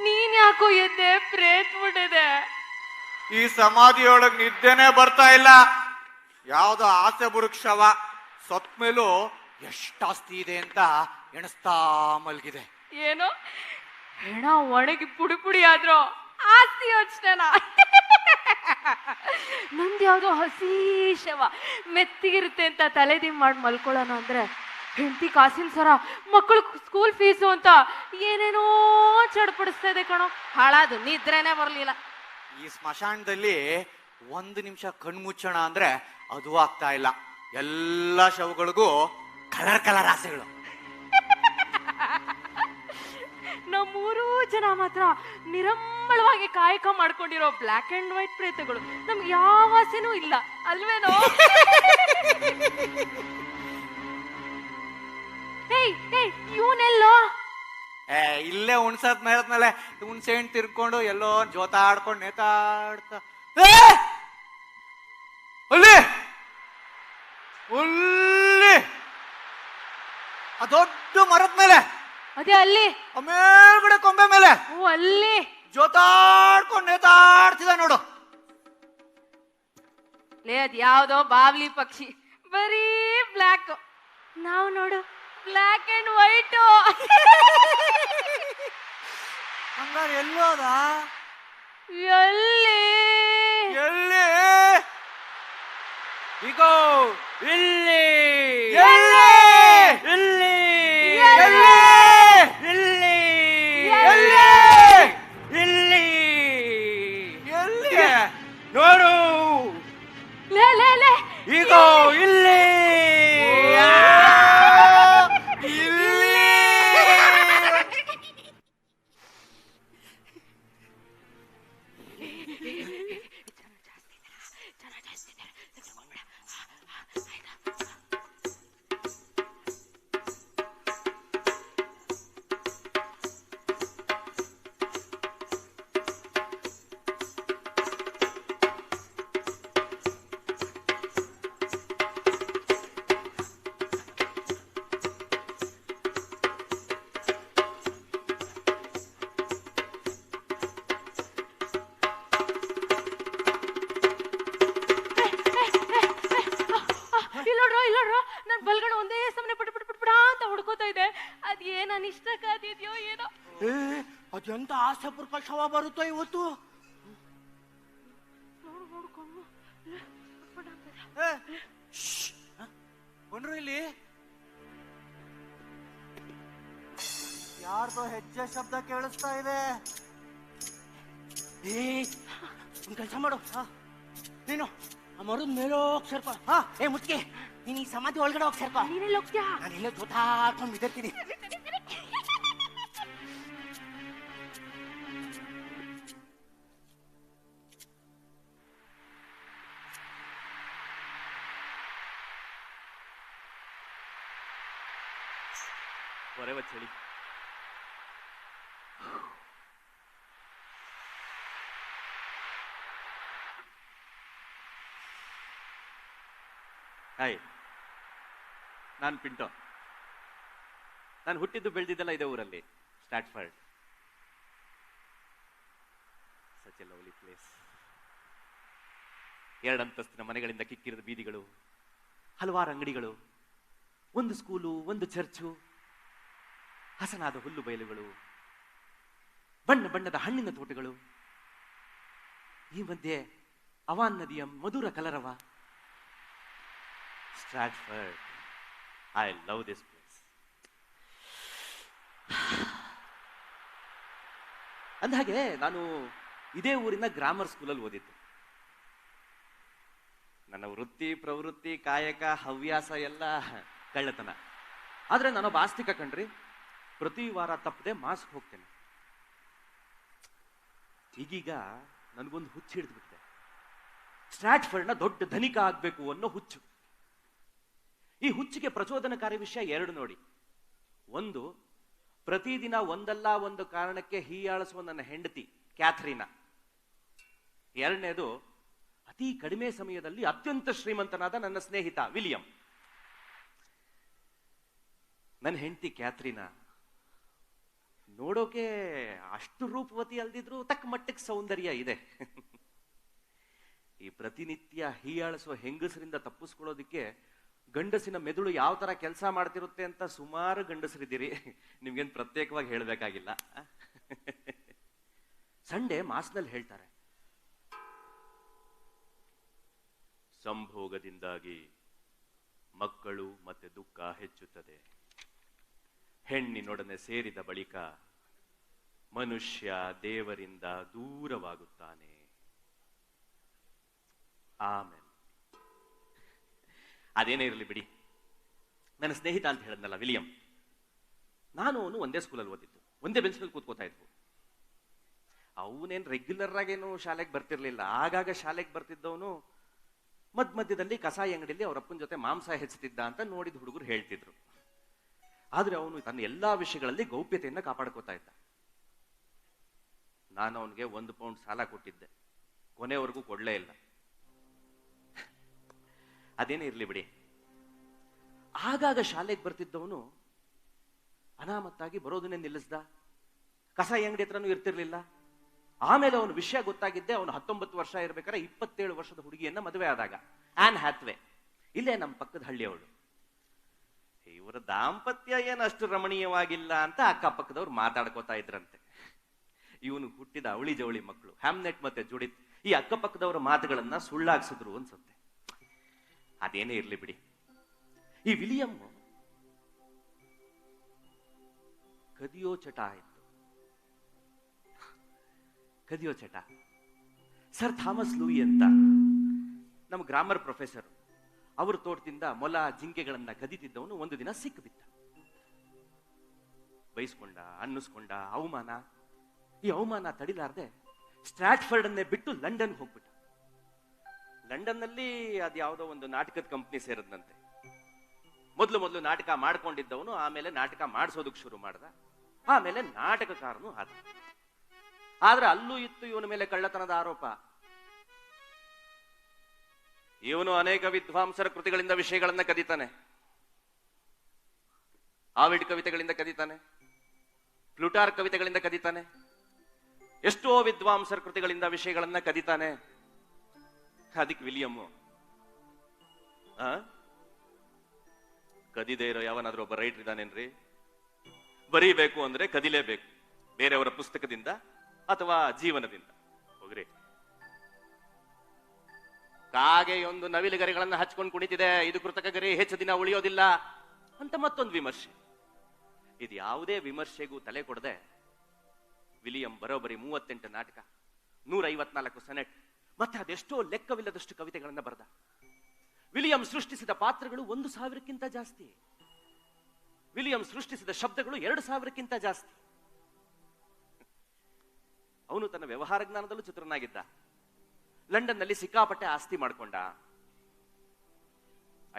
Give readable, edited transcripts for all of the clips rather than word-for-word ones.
ನೀನ್ ಯಾಕೋ ಎದ್ದೆ ಪ್ರೇತ್ ಬಿಟ್ಟಿದೆ. ಈ ಸಮಾಧಿಯೊಳಗ್ ನಿದ್ದೆನೆ ಬರ್ತಾ ಇಲ್ಲ. ಯಾವ್ದೋ ಆಸೆ ಬುರುಕ್ಷವ ಸತ್ ಮೇಲೂ ಎಷ್ಟಾಸ್ತಿ ಇದೆ ಅಂತ ಎಣಿಸ್ತಾ ಮಲ್ಗಿದೆ. ಏನೋ ಹೆಣ ಒಣಗಿ ಪುಡಿ ಪುಡಿ ಆದ್ರೂ ಆಸ್ತಿ ಯೋಚನೆನಾ? ನಂದು ಯಾವ್ದೋ ಹಸಿ ಶವ ಮೆತ್ತಿಗಿರುತ್ತೆ ಅಂತ ತಲೆದಿಂಗ್ ಮಾಡಿ ಮಲ್ಕೊಳ್ಳೋಣ ಅಂದ್ರೆ ಹೆಂಡತಿ ಕಾಸಿನ ಸರ, ಮಕ್ಕಳು ಸ್ಕೂಲ್ ಫೀಸು ಅಂತ ಏನೇನೋ ಚಡ್ಪಡಿಸ್ತಾ ಇದೆ ಕಣೋ. ಹಾಳಾದು ನಿದ್ರೆನೆ ಬರ್ಲಿಲ್ಲ. ಈ ಸ್ಮಶಾನದಲ್ಲಿ 1 ನಿಮಿಷ ಕಣ್ಮುಚ್ಚೋಣ ಅಂದ್ರೆ ಅದು ಆಗ್ತಾ ಇಲ್ಲ. ಎಲ್ಲ ಶವಗಳಿಗೂ ಕಲರ್ ಕಲರ್ ಆಸೆಗಳು. ನಮ್ಮೂರು ಜನ ಮಾತ್ರ ನಿರಂಬಳವಾಗಿ ಕಾಯಕ ಮಾಡ್ಕೊಂಡಿರೋ ಬ್ಲ್ಯಾಕ್ ಅಂಡ್ ವೈಟ್ ಪ್ರೇತಗಳು. ನಮ್ಗೆ ಯಾವ ಆಸೆನೂ ಇಲ್ಲ ಅಲ್ವೇನೋ? ಇವನೆಲ್ಲೋ ಇಲ್ಲೇ ಹುಣ್ಸತ್ ಮೇಲದ್ಮೇಲೆ ಹುಣ್ಸೆ ಹಣ್ಣು ತಿರ್ಕೊಂಡು ಎಲ್ಲೋ ಜೋತಾಡ್ಕೊಂಡು ನೇತಾಡ್ತಾ ಅಲ್ಲಿ ಅಲ್ಲಿ ಆ ದೊಡ್ಡ ಮರದ ಮೇಲೆ, ಅದೇ ಅಲ್ಲಿ ಮೇಲ್ಗಡೆ ಕೊಂಬೆ ಮೇಲೆ ಅಲ್ಲಿ ಜೋತಾಡ್ಕೊಂಡು ನೇತಾಡ್ತಿದ ನೋಡು. ಲೇ ಅದ್ ಯಾವ್ದೋ ಬಾವ್ಲಿ ಪಕ್ಷಿ, ಬರೀ ಬ್ಲ್ಯಾಕ್. ನಾವು ನೋಡು ಬ್ಲ್ಯಾಕ್ ಅಂಡ್ ವೈಟ್. ಹಂಗಾರೆ ಎಲ್ಲೋದ? ಎಲ್ಲಿ ಎಲ್ಲಿ? ಈಗ ಇಲ್ಲಿ ಎಲ್ಲಿ? ಇಲ್ಲಿ ಎಲ್ಲಿ? ಇಲ್ಲಿ ಎಲ್ಲಿ? ಇಲ್ಲಿ ಎಲ್ಲಿ? ನೋಡು ಲೇ ಲೇ ಲೇ ಈಗ ಇಲ್ಲಿ ನನ್ ಬಲ್ಗಡೆ ಒಂದೇ ಸಮನೆ ಪಟ ಪಟ ಪಟ ಅಂತ ಹುಡ್ಕೋತಾ ಇದೆ. ಅದ್ ಏನ್ ಅನಿಷ್ಟ ಕಾದಿದ್ಯೋ ಏನೋ. ಅದೆಂತ ಆಸೆ ಪ್ರಕಾಶವ ಬರುತ್ತೋ ಇವತ್ತು. ನೋಡು ನೋಡು ಕಣ್ಣು ಬಂದ್ರು ಇಲ್ಲಿ. ಯಾರ್ದೋ ಹೆಜ್ಜೆ ಶಬ್ದ ಕೇಳಿಸ್ತಾ ಇದೆ. ಒಂದ್ ಕೆಲಸ ಮಾಡು, ನೀನು ಆ ಮರದ ಮೇಲೆ ಹೋಗಿ ಸೇರ್ಕೊ. ಮುಚ್ಕೆ, ನೀನ್ ಈ ಸಮಾಧಿ ಒಳಗಡೆ ಹೋಗಿ ಸೇರ್ಕೊ. ನೀನೆಲ್ಲ ಹೋಗ್ತೀಯಾ? ನಾನೆಲ್ಲ ಜೋತಾಡ್ಕೊಂಡು ಬಿದ್ದಿರ್ತೀನಿ. ಹೊರವ ಚಳಿ. ಹಾಯ್, ನಾನು ಪಿಂಟೋ. ನಾನು ಹುಟ್ಟಿದ್ದು ಬೆಳೆದಿದ್ದೆಲ್ಲ ಇದೆ ಊರಲ್ಲಿ, Stratford. Such a lovely place. 2 ಅಂತಸ್ತಿನ ಮನೆಗಳಿಂದ ಕಿಕ್ಕಿರಿದ ಬೀದಿಗಳು, ಹಲವಾರು ಅಂಗಡಿಗಳು, ಒಂದು ಸ್ಕೂಲು, ಒಂದು ಚರ್ಚು, ಹಸನಾದ ಹುಲ್ಲು ಬಯಲುಗಳು, ಬಣ್ಣ ಬಣ್ಣದ ಹಣ್ಣಿನ ತೋಟಗಳು, ಈ ಮಧ್ಯೆ ಅವಾನ್ ನದಿಯ ಮಧುರ ಕಲರವ. ಸ್ಟ್ರಾಟ್ಫರ್ಡ್, ಐ ಲವ್ ದಿಸ್ ಪ್ಲೇಸ್. ಅಂದಹಾಗೆ ನಾನು ಇದೇ ಊರಿನ ಗ್ರಾಮರ್ ಸ್ಕೂಲಲ್ಲಿ ಓದಿದ್ದು. ನನ್ನ ವೃತ್ತಿ ಪ್ರವೃತ್ತಿ ಕಾಯಕ ಹವ್ಯಾಸ ಎಲ್ಲ ಕಳ್ಳತನ. ಆದ್ರೆ ನಾನೊಬ್ಬ ಆಸ್ತಿಕ ಕಣ್ರಿ. ಪ್ರತಿ ವಾರ ತಪ್ಪದೆ ಮಾಸ್ಕ್ ಹೋಗ್ತೇನೆ. ಈಗೀಗ ನನಗೊಂದು ಹುಚ್ಚು ಹಿಡಿದ್ಬಿಟ್ಟಿದೆ. ಸ್ಟ್ರಾಟ್ಫರ್ಡ್ನ ದೊಡ್ಡ ಧನಿಕ ಆಗ್ಬೇಕು ಅನ್ನೋ ಹುಚ್ಚು. ಈ ಹುಚ್ಚಿಗೆ ಪ್ರಚೋದನಕಾರಿ ವಿಷಯ 2 ನೋಡಿ. ಒಂದು, ಪ್ರತಿದಿನ ಒಂದಲ್ಲ ಒಂದು ಕಾರಣಕ್ಕೆ ಹೀಯಾಳಿಸುವ ನನ್ನ ಹೆಂಡತಿ ಕ್ಯಾಥರೀನಾ. 2ನೇದು, ಅತಿ ಕಡಿಮೆ ಸಮಯದಲ್ಲಿ ಅತ್ಯಂತ ಶ್ರೀಮಂತನಾದ ನನ್ನ ಸ್ನೇಹಿತ ವಿಲಿಯಂ. ನನ್ನ ಹೆಂಡತಿ ಕ್ಯಾತ್ರಿನಾ ನೋಡೋಕೆ ಅಷ್ಟು ರೂಪವತಿ ಅಲ್ದಿದ್ರು ತಕ್ಕ ಮಟ್ಟಕ್ಕೆ ಸೌಂದರ್ಯ ಇದೆ. ಈ ಪ್ರತಿನಿತ್ಯ ಹೀಯಾಳಿಸುವ ಹೆಂಗಸರಿಂದ ತಪ್ಪಿಸ್ಕೊಳ್ಳೋದಿಕ್ಕೆ ಗಂಡಸಿನ ಮೆದುಳು ಯಾವ ತರ ಕೆಲಸ ಮಾಡ್ತಿರುತ್ತೆ ಅಂತ ಸುಮಾರು ಗಂಡಸರಿದ್ದೀರಿ. ನಿಮ್ಗೇನು ಪ್ರತ್ಯೇಕವಾಗಿ ಹೇಳಬೇಕಾಗಿಲ್ಲ. ಸಂಡೆ ಮಾಸ್ನಲ್ಲಿ ಹೇಳ್ತಾರೆ, ಸಂಭೋಗದಿಂದಾಗಿ ಮಕ್ಕಳು ಮತ್ತೆ ದುಃಖ ಹೆಚ್ಚುತ್ತದೆ. ಹೆಣ್ಣಿನೊಡನೆ ಸೇರಿದ ಬಳಿಕ ಮನುಷ್ಯ ದೇವರಿಂದ ದೂರವಾಗುತ್ತಾನೆ. ಆಮೇಲೆ ಅದೇನೇ ಇರಲಿ ಬಿಡಿ. ನನ್ನ ಸ್ನೇಹಿತ ಅಂತ ಹೇಳಿದ್ನಲ್ಲ ವಿಲಿಯಂ, ನಾನು ಅವನು ಒಂದೇ ಸ್ಕೂಲಲ್ಲಿ ಓದಿದ್ದು, ಒಂದೇ ಬೆಂಚ್ನಲ್ಲಿ ಕೂತ್ಕೋತಾ ಇದ್ವು. ಅವನೇನು ರೆಗ್ಯುಲರ್ ಆಗೇನು ಶಾಲೆಗೆ ಬರ್ತಿರ್ಲಿಲ್ಲ. ಆಗಾಗ ಶಾಲೆಗೆ ಬರ್ತಿದ್ದವನು ಮಧ್ಯದಲ್ಲಿ ಕಸಾಯಿ ಅಂಗಡಿಯಲ್ಲಿ ಅವ್ರ ಅಪ್ಪನ ಜೊತೆ ಮಾಂಸ ಹೆಚ್ಚುತ್ತಿದ್ದ ಅಂತ ನೋಡಿದ ಹುಡುಗರು ಹೇಳ್ತಿದ್ರು. ಆದ್ರೆ ಅವನು ತನ್ನ ಎಲ್ಲಾ ವಿಷಯಗಳಲ್ಲಿ ಗೌಪ್ಯತೆಯನ್ನ ಕಾಪಾಡ್ಕೋತಾ ಇದ್ದ. ನಾನು ಅವನಿಗೆ 1 ಪೌಂಡ್ ಸಾಲ ಕೊಟ್ಟಿದ್ದೆ, ಕೊನೆವರೆಗೂ ಕೊಡ್ಲೇ ಇಲ್ಲ. ಅದೇನೇ ಇರ್ಲಿ ಬಿಡಿ. ಆಗಾಗ ಶಾಲೆಗೆ ಬರ್ತಿದ್ದವನು ಅನಾಮತ್ತಾಗಿ ಬರೋದನ್ನೇ ನಿಲ್ಲಿಸ್ದ. ಕಸಾಯಿ ಅಂಗಡಿ ಹತ್ರನೂ ಇರ್ತಿರ್ಲಿಲ್ಲ. ಆಮೇಲೆ ಅವನ ವಿಷಯ ಗೊತ್ತಾಗಿದ್ದೆ ಅವನು 19 ವರ್ಷ ಇರ್ಬೇಕಾದ್ರೆ 27 ವರ್ಷದ ಹುಡುಗಿಯನ್ನ ಮದುವೆ ಆದಾಗ, ಆನ್ ಹ್ಯಾಥ್ವೆ, ಇಲ್ಲೇ ನಮ್ಮ ಪಕ್ಕದ ಹಳ್ಳಿಯವಳು. ಇವರ ದಾಂಪತ್ಯ ಏನು ಅಷ್ಟು ರಮಣೀಯವಾಗಿಲ್ಲ ಅಂತ ಅಕ್ಕಪಕ್ಕದವ್ರು ಮಾತಾಡ್ಕೋತಾ ಇದ್ರಂತೆ. ಇವನು ಹುಟ್ಟಿದ ಅವಳಿ ಜವಳಿ ಮಕ್ಕಳು ಹ್ಯಾಮ್ನೆಟ್ ಮತ್ತೆ ಜುಡಿತ್ ಈ ಅಕ್ಕಪಕ್ಕದವರ ಮಾತುಗಳನ್ನ ಸುಳ್ಳಾಗ್ಸಿದ್ರು ಅನ್ಸುತ್ತೆ. ಅದೇನೇ ಇರ್ಲಿ ಬಿಡಿ. ಈ ವಿಲಿಯಂ ಕದಿಯೋ ಚಟ ಆಯ್ತು. ಕದಿಯೋ ಚಟ. ಸರ್ ಥಾಮಸ್ ಲೂಯಿ ಅಂತ ನಮ್ಮ ಗ್ರಾಮರ್ ಪ್ರೊಫೆಸರ್, ಅವ್ರ ತೋಟದಿಂದ ಮೊಲ ಜಿಂಕೆಗಳನ್ನ ಕದಿತಿದ್ದವನು ಒಂದು ದಿನ ಸಿಕ್ಕಿಬಿದ್ದ. ಬೈಸ್ಕೊಂಡ, ಅನ್ನಿಸ್ಕೊಂಡ, ಅವಮಾನ. ಈ ಅವಮಾನ ತಡಿಲಾರ್ದೆ ಸ್ಟ್ರಾಟ್ಫರ್ಡ್ ಅನ್ನೇ ಬಿಟ್ಟು ಲಂಡನ್ ಹೋಗ್ಬಿಟ್ಟ. ಲಂಡನ್ ನಲ್ಲಿ ಅದ್ಯಾವುದೋ ಒಂದು ನಾಟಕದ ಕಂಪ್ನಿ ಸೇರದ್ನಂತೆ. ಮೊದಲು ನಾಟಕ ಮಾಡ್ಕೊಂಡಿದ್ದವನು ಆಮೇಲೆ ನಾಟಕ ಮಾಡಿಸೋದಕ್ಕೆ ಶುರು ಮಾಡ್ದ. ಆಮೇಲೆ ನಾಟಕಕಾರನು ಆದ. ಆದ್ರೆ ಅಲ್ಲೂ ಇತ್ತು ಇವನ ಮೇಲೆ ಕಳ್ಳತನದ ಆರೋಪ. ಇವನು ಅನೇಕ ವಿದ್ವಾಂಸರ ಕೃತಿಗಳಿಂದ ವಿಷಯಗಳನ್ನ ಕದೀತಾನೆ. ಆವಿಡ್ ಕವಿತೆಗಳಿಂದ ಕದೀತಾನೆ, ಪ್ಲೂಟಾರ್ ಕವಿತೆಗಳಿಂದ ಕದೀತಾನೆ, ಎಷ್ಟೋ ವಿದ್ವಾಂಸರ ಕೃತಿಗಳಿಂದ ವಿಷಯಗಳನ್ನ ಕದೀತಾನೆ. ಅದಕ್ಕೆ ವಿಲಿಯಮ್ಮು ಕದಿದೇ ಇರೋ ಯಾವನಾದ್ರೂ ಒಬ್ಬ ರೈಟರ್ ಇದ್ದಾನೇನ್ರಿ? ಬರೀಬೇಕು ಅಂದ್ರೆ ಕದಿಲೇಬೇಕು, ಬೇರೆಯವರ ಪುಸ್ತಕದಿಂದ ಅಥವಾ ಜೀವನದಿಂದ. ಹೋಗ್ರಿ. ಕಾಗೆಯೊಂದು ನವಿಲುಗರಿಗಳನ್ನ ಹಚ್ಕೊಂಡು ಕುಣಿತಿದೆ, ಇದು ಕೃತಕ ಗರಿ, ಹೆಚ್ಚು ದಿನ ಉಳಿಯೋದಿಲ್ಲ ಅಂತ ಮತ್ತೊಂದು ವಿಮರ್ಶೆ. ಇದು ಯಾವುದೇ ವಿಮರ್ಶೆಗೂ ತಲೆ ಕೊಡದೆ ವಿಲಿಯಂ ಬರೋಬರಿ 38 ನಾಟಕ, 154 ಸೆನೆಟ್, ಮತ್ತೆ ಅದೆಷ್ಟೋ ಲೆಕ್ಕವಿಲ್ಲದಷ್ಟು ಕವಿತೆಗಳನ್ನ ಬರೆದ. ವಿಲಿಯಂ ಸೃಷ್ಟಿಸಿದ ಪಾತ್ರಗಳು 1000ಕ್ಕಿಂತ ಜಾಸ್ತಿ. ವಿಲಿಯಂ ಸೃಷ್ಟಿಸಿದ ಶಬ್ದಗಳು 2000ಕ್ಕಿಂತ ಜಾಸ್ತಿ. ಅವನು ತನ್ನ ವ್ಯವಹಾರ ಜ್ಞಾನದಲ್ಲೂ ಚಿತ್ರನಾಗಿದ್ದ. ಲಂಡನ್ ನಲ್ಲಿ ಸಿಕ್ಕಾಪಟ್ಟೆ ಆಸ್ತಿ ಮಾಡ್ಕೊಂಡ.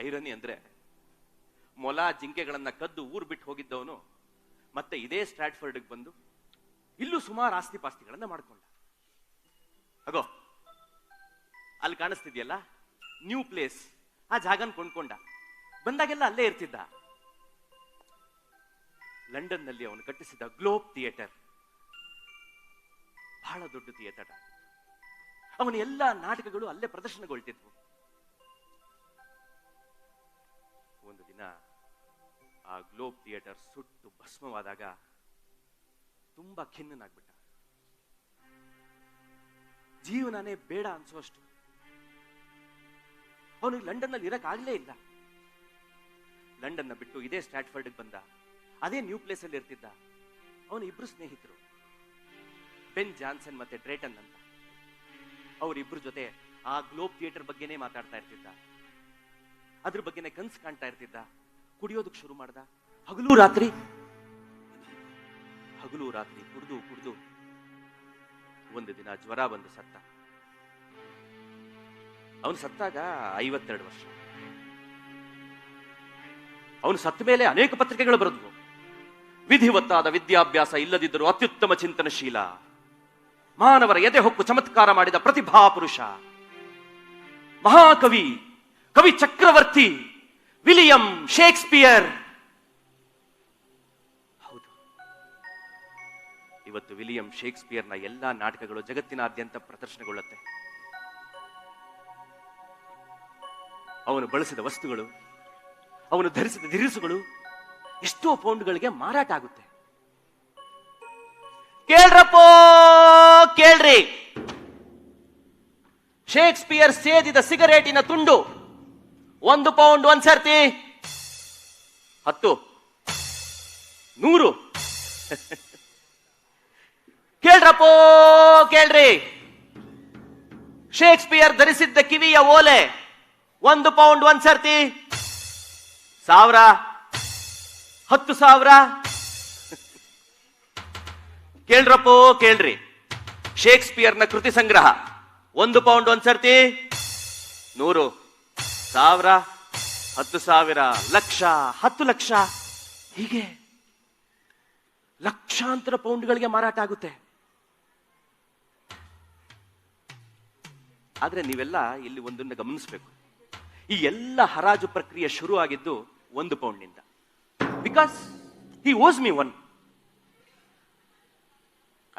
ಐರನಿ ಅಂದ್ರೆ ಮೊಲ ಜಿಂಕೆಗಳನ್ನ ಕದ್ದು ಊರ್ ಬಿಟ್ಟು ಹೋಗಿದ್ದವನು ಮತ್ತೆ ಇದೇ ಸ್ಟ್ರಾಟ್ಫರ್ಡ್ಗೆ ಬಂದು ಇಲ್ಲೂ ಸುಮಾರು ಆಸ್ತಿ ಪಾಸ್ತಿಗಳನ್ನ ಮಾಡ್ಕೊಂಡ. ಅಗೋ ಅಲ್ಲಿ ಕಾಣಿಸ್ತಿದ್ಯಲ್ಲ ನ್ಯೂ ಪ್ಲೇಸ್, ಆ ಜಾಗನ ಕೊಂಡ್ಕೊಂಡ. ಬಂದಾಗೆಲ್ಲ ಅಲ್ಲೇ ಇರ್ತಿದ್ದ. ಲಂಡನ್ ನಲ್ಲಿ ಅವನು ಕಟ್ಟಿಸಿದ ಗ್ಲೋಬ್ ಥಿಯೇಟರ್ ಬಹಳ ದೊಡ್ಡ ಥಿಯೇಟರ್. ಅವನ ಎಲ್ಲ ನಾಟಕಗಳು ಅಲ್ಲೇ ಪ್ರದರ್ಶನಗೊಳ್ತಿದ್ವು. ಒಂದು ದಿನ ಆ ಗ್ಲೋಬ್ ಥಿಯೇಟರ್ ಸುಟ್ಟು ಭಸ್ಮವಾದಾಗ ತುಂಬಾ ಖಿನ್ನನಾಗ್ಬಿಟ್ಟ. ಜೀವನನೇ ಬೇಡ ಅನ್ಸುವಷ್ಟು. ಅವನಿಗೆ ಲಂಡನ್ ನಲ್ಲಿ ಇರಕ್ಕಾಗ್ಲೇ ಇಲ್ಲ. ಲಂಡನ್ನ ಬಿಟ್ಟು ಇದೇ ಸ್ಟ್ರಾಟ್ಫರ್ಡ್ಗೆ ಬಂದ. ಅದೇ ನ್ಯೂ ಪ್ಲೇಸ್ ಅಲ್ಲಿ ಇರ್ತಿದ್ದ. ಅವನ ಇಬ್ರು ಸ್ನೇಹಿತರು, ಬೆನ್ ಜಾನ್ಸನ್ ಮತ್ತೆ ಡ್ರೇಟನ್ ಅಂತ. ಅವರಿಬ್ರು ಜೊತೆ ಆ ಗ್ಲೋಬ್ ಥಿಯೇಟರ್ ಬಗ್ಗೆನೇ ಮಾತಾಡ್ತಾ ಇರ್ತಿದ್ದ. ಅದ್ರ ಬಗ್ಗೆನೇ ಕನ್ಸು ಕಾಣ್ತಾ ಇರ್ತಿದ್ದ. ಕುಡಿಯೋದಕ್ಕೆ ಶುರು ಮಾಡ್ದ. ಹಗಲು ರಾತ್ರಿ ಕುಡ್ದು ಒಂದು ದಿನ ಜ್ವರ ಬಂದು ಸತ್ತ. ಅವನು ಸತ್ತಾಗ 52 ವರ್ಷ. ಅವನು ಸತ್ತ ಮೇಲೆ ಅನೇಕ ಪತ್ರಿಕೆಗಳು ಬರೆದ್ವು. ವಿಧಿವತ್ತಾದ ವಿದ್ಯಾಭ್ಯಾಸ ಇಲ್ಲದಿದ್ದರೂ ಅತ್ಯುತ್ತಮ ಚಿಂತನಶೀಲ, ಮಾನವರ ಎದೆ ಹೊಕ್ಕು ಚಮತ್ಕಾರ ಮಾಡಿದ ಪ್ರತಿಭಾ ಪುರುಷ, ಮಹಾಕವಿ, ಕವಿ ಚಕ್ರವರ್ತಿ ವಿಲಿಯಂ ಶೇಕ್ಸ್ಪಿಯರ್ ಇವತ್ತು ವಿಲಿಯಂ ಶೇಕ್ಸ್ಪಿಯರ್ನ ಎಲ್ಲಾ ನಾಟಕಗಳು ಜಗತ್ತಿನಾದ್ಯಂತ ಪ್ರದರ್ಶನಗೊಳ್ಳುತ್ತೆ. ಅವನು ಬಳಸಿದ ವಸ್ತುಗಳು, ಅವನು ಧರಿಸಿದ ದಿರಿಸುಗಳು ಎಷ್ಟೋ ಪೌಂಡ್ಗಳಿಗೆ ಮಾರಾಟ ಆಗುತ್ತೆ. ಕೇಳ್ರಪ್ಪೋ ಕೇಳ್ರಿ, ಶೇಕ್ಸ್ಪಿಯರ್ ಸೇದಿದ ಸಿಗರೇಟಿನ ತುಂಡು 1 ಪೌಂಡ್ 1 ಸರ್ತಿ 10 100. ಕೇಳ್ರಪ್ಪೋ ಕೇಳ್ರಿ, ಶೇಕ್ಸ್ಪಿಯರ್ ಧರಿಸಿದ್ದ ಕಿವಿಯ ಓಲೆ 1 ಪೌಂಡ್ 1 ಸರ್ತಿ 1000 10,000. ಕೇಳ್ರಪ್ಪೋ ಕೇಳ್ರಿ, ಶೇಕ್ಸ್ಪಿಯರ್ನ ಕೃತಿ ಸಂಗ್ರಹ 1 ಪೌಂಡ್ 1 ಸರ್ತಿ 100 1000 10,000 ಲಕ್ಷ 10 ಲಕ್ಷ, ಹೀಗೆ ಲಕ್ಷಾಂತರ ಪೌಂಡ್ಗಳಿಗೆ ಮಾರಾಟ ಆಗುತ್ತೆ. ಆದ್ರೆ ನೀವೆಲ್ಲ ಇಲ್ಲಿ ಒಂದನ್ನು ಗಮನಿಸಬೇಕು, ಈ ಎಲ್ಲ ಹರಾಜು ಪ್ರಕ್ರಿಯೆ ಶುರು ಆಗಿದ್ದು 1 ಪೌಂಡ್ನಿಂದ. Because he ಓಸ್ me 1.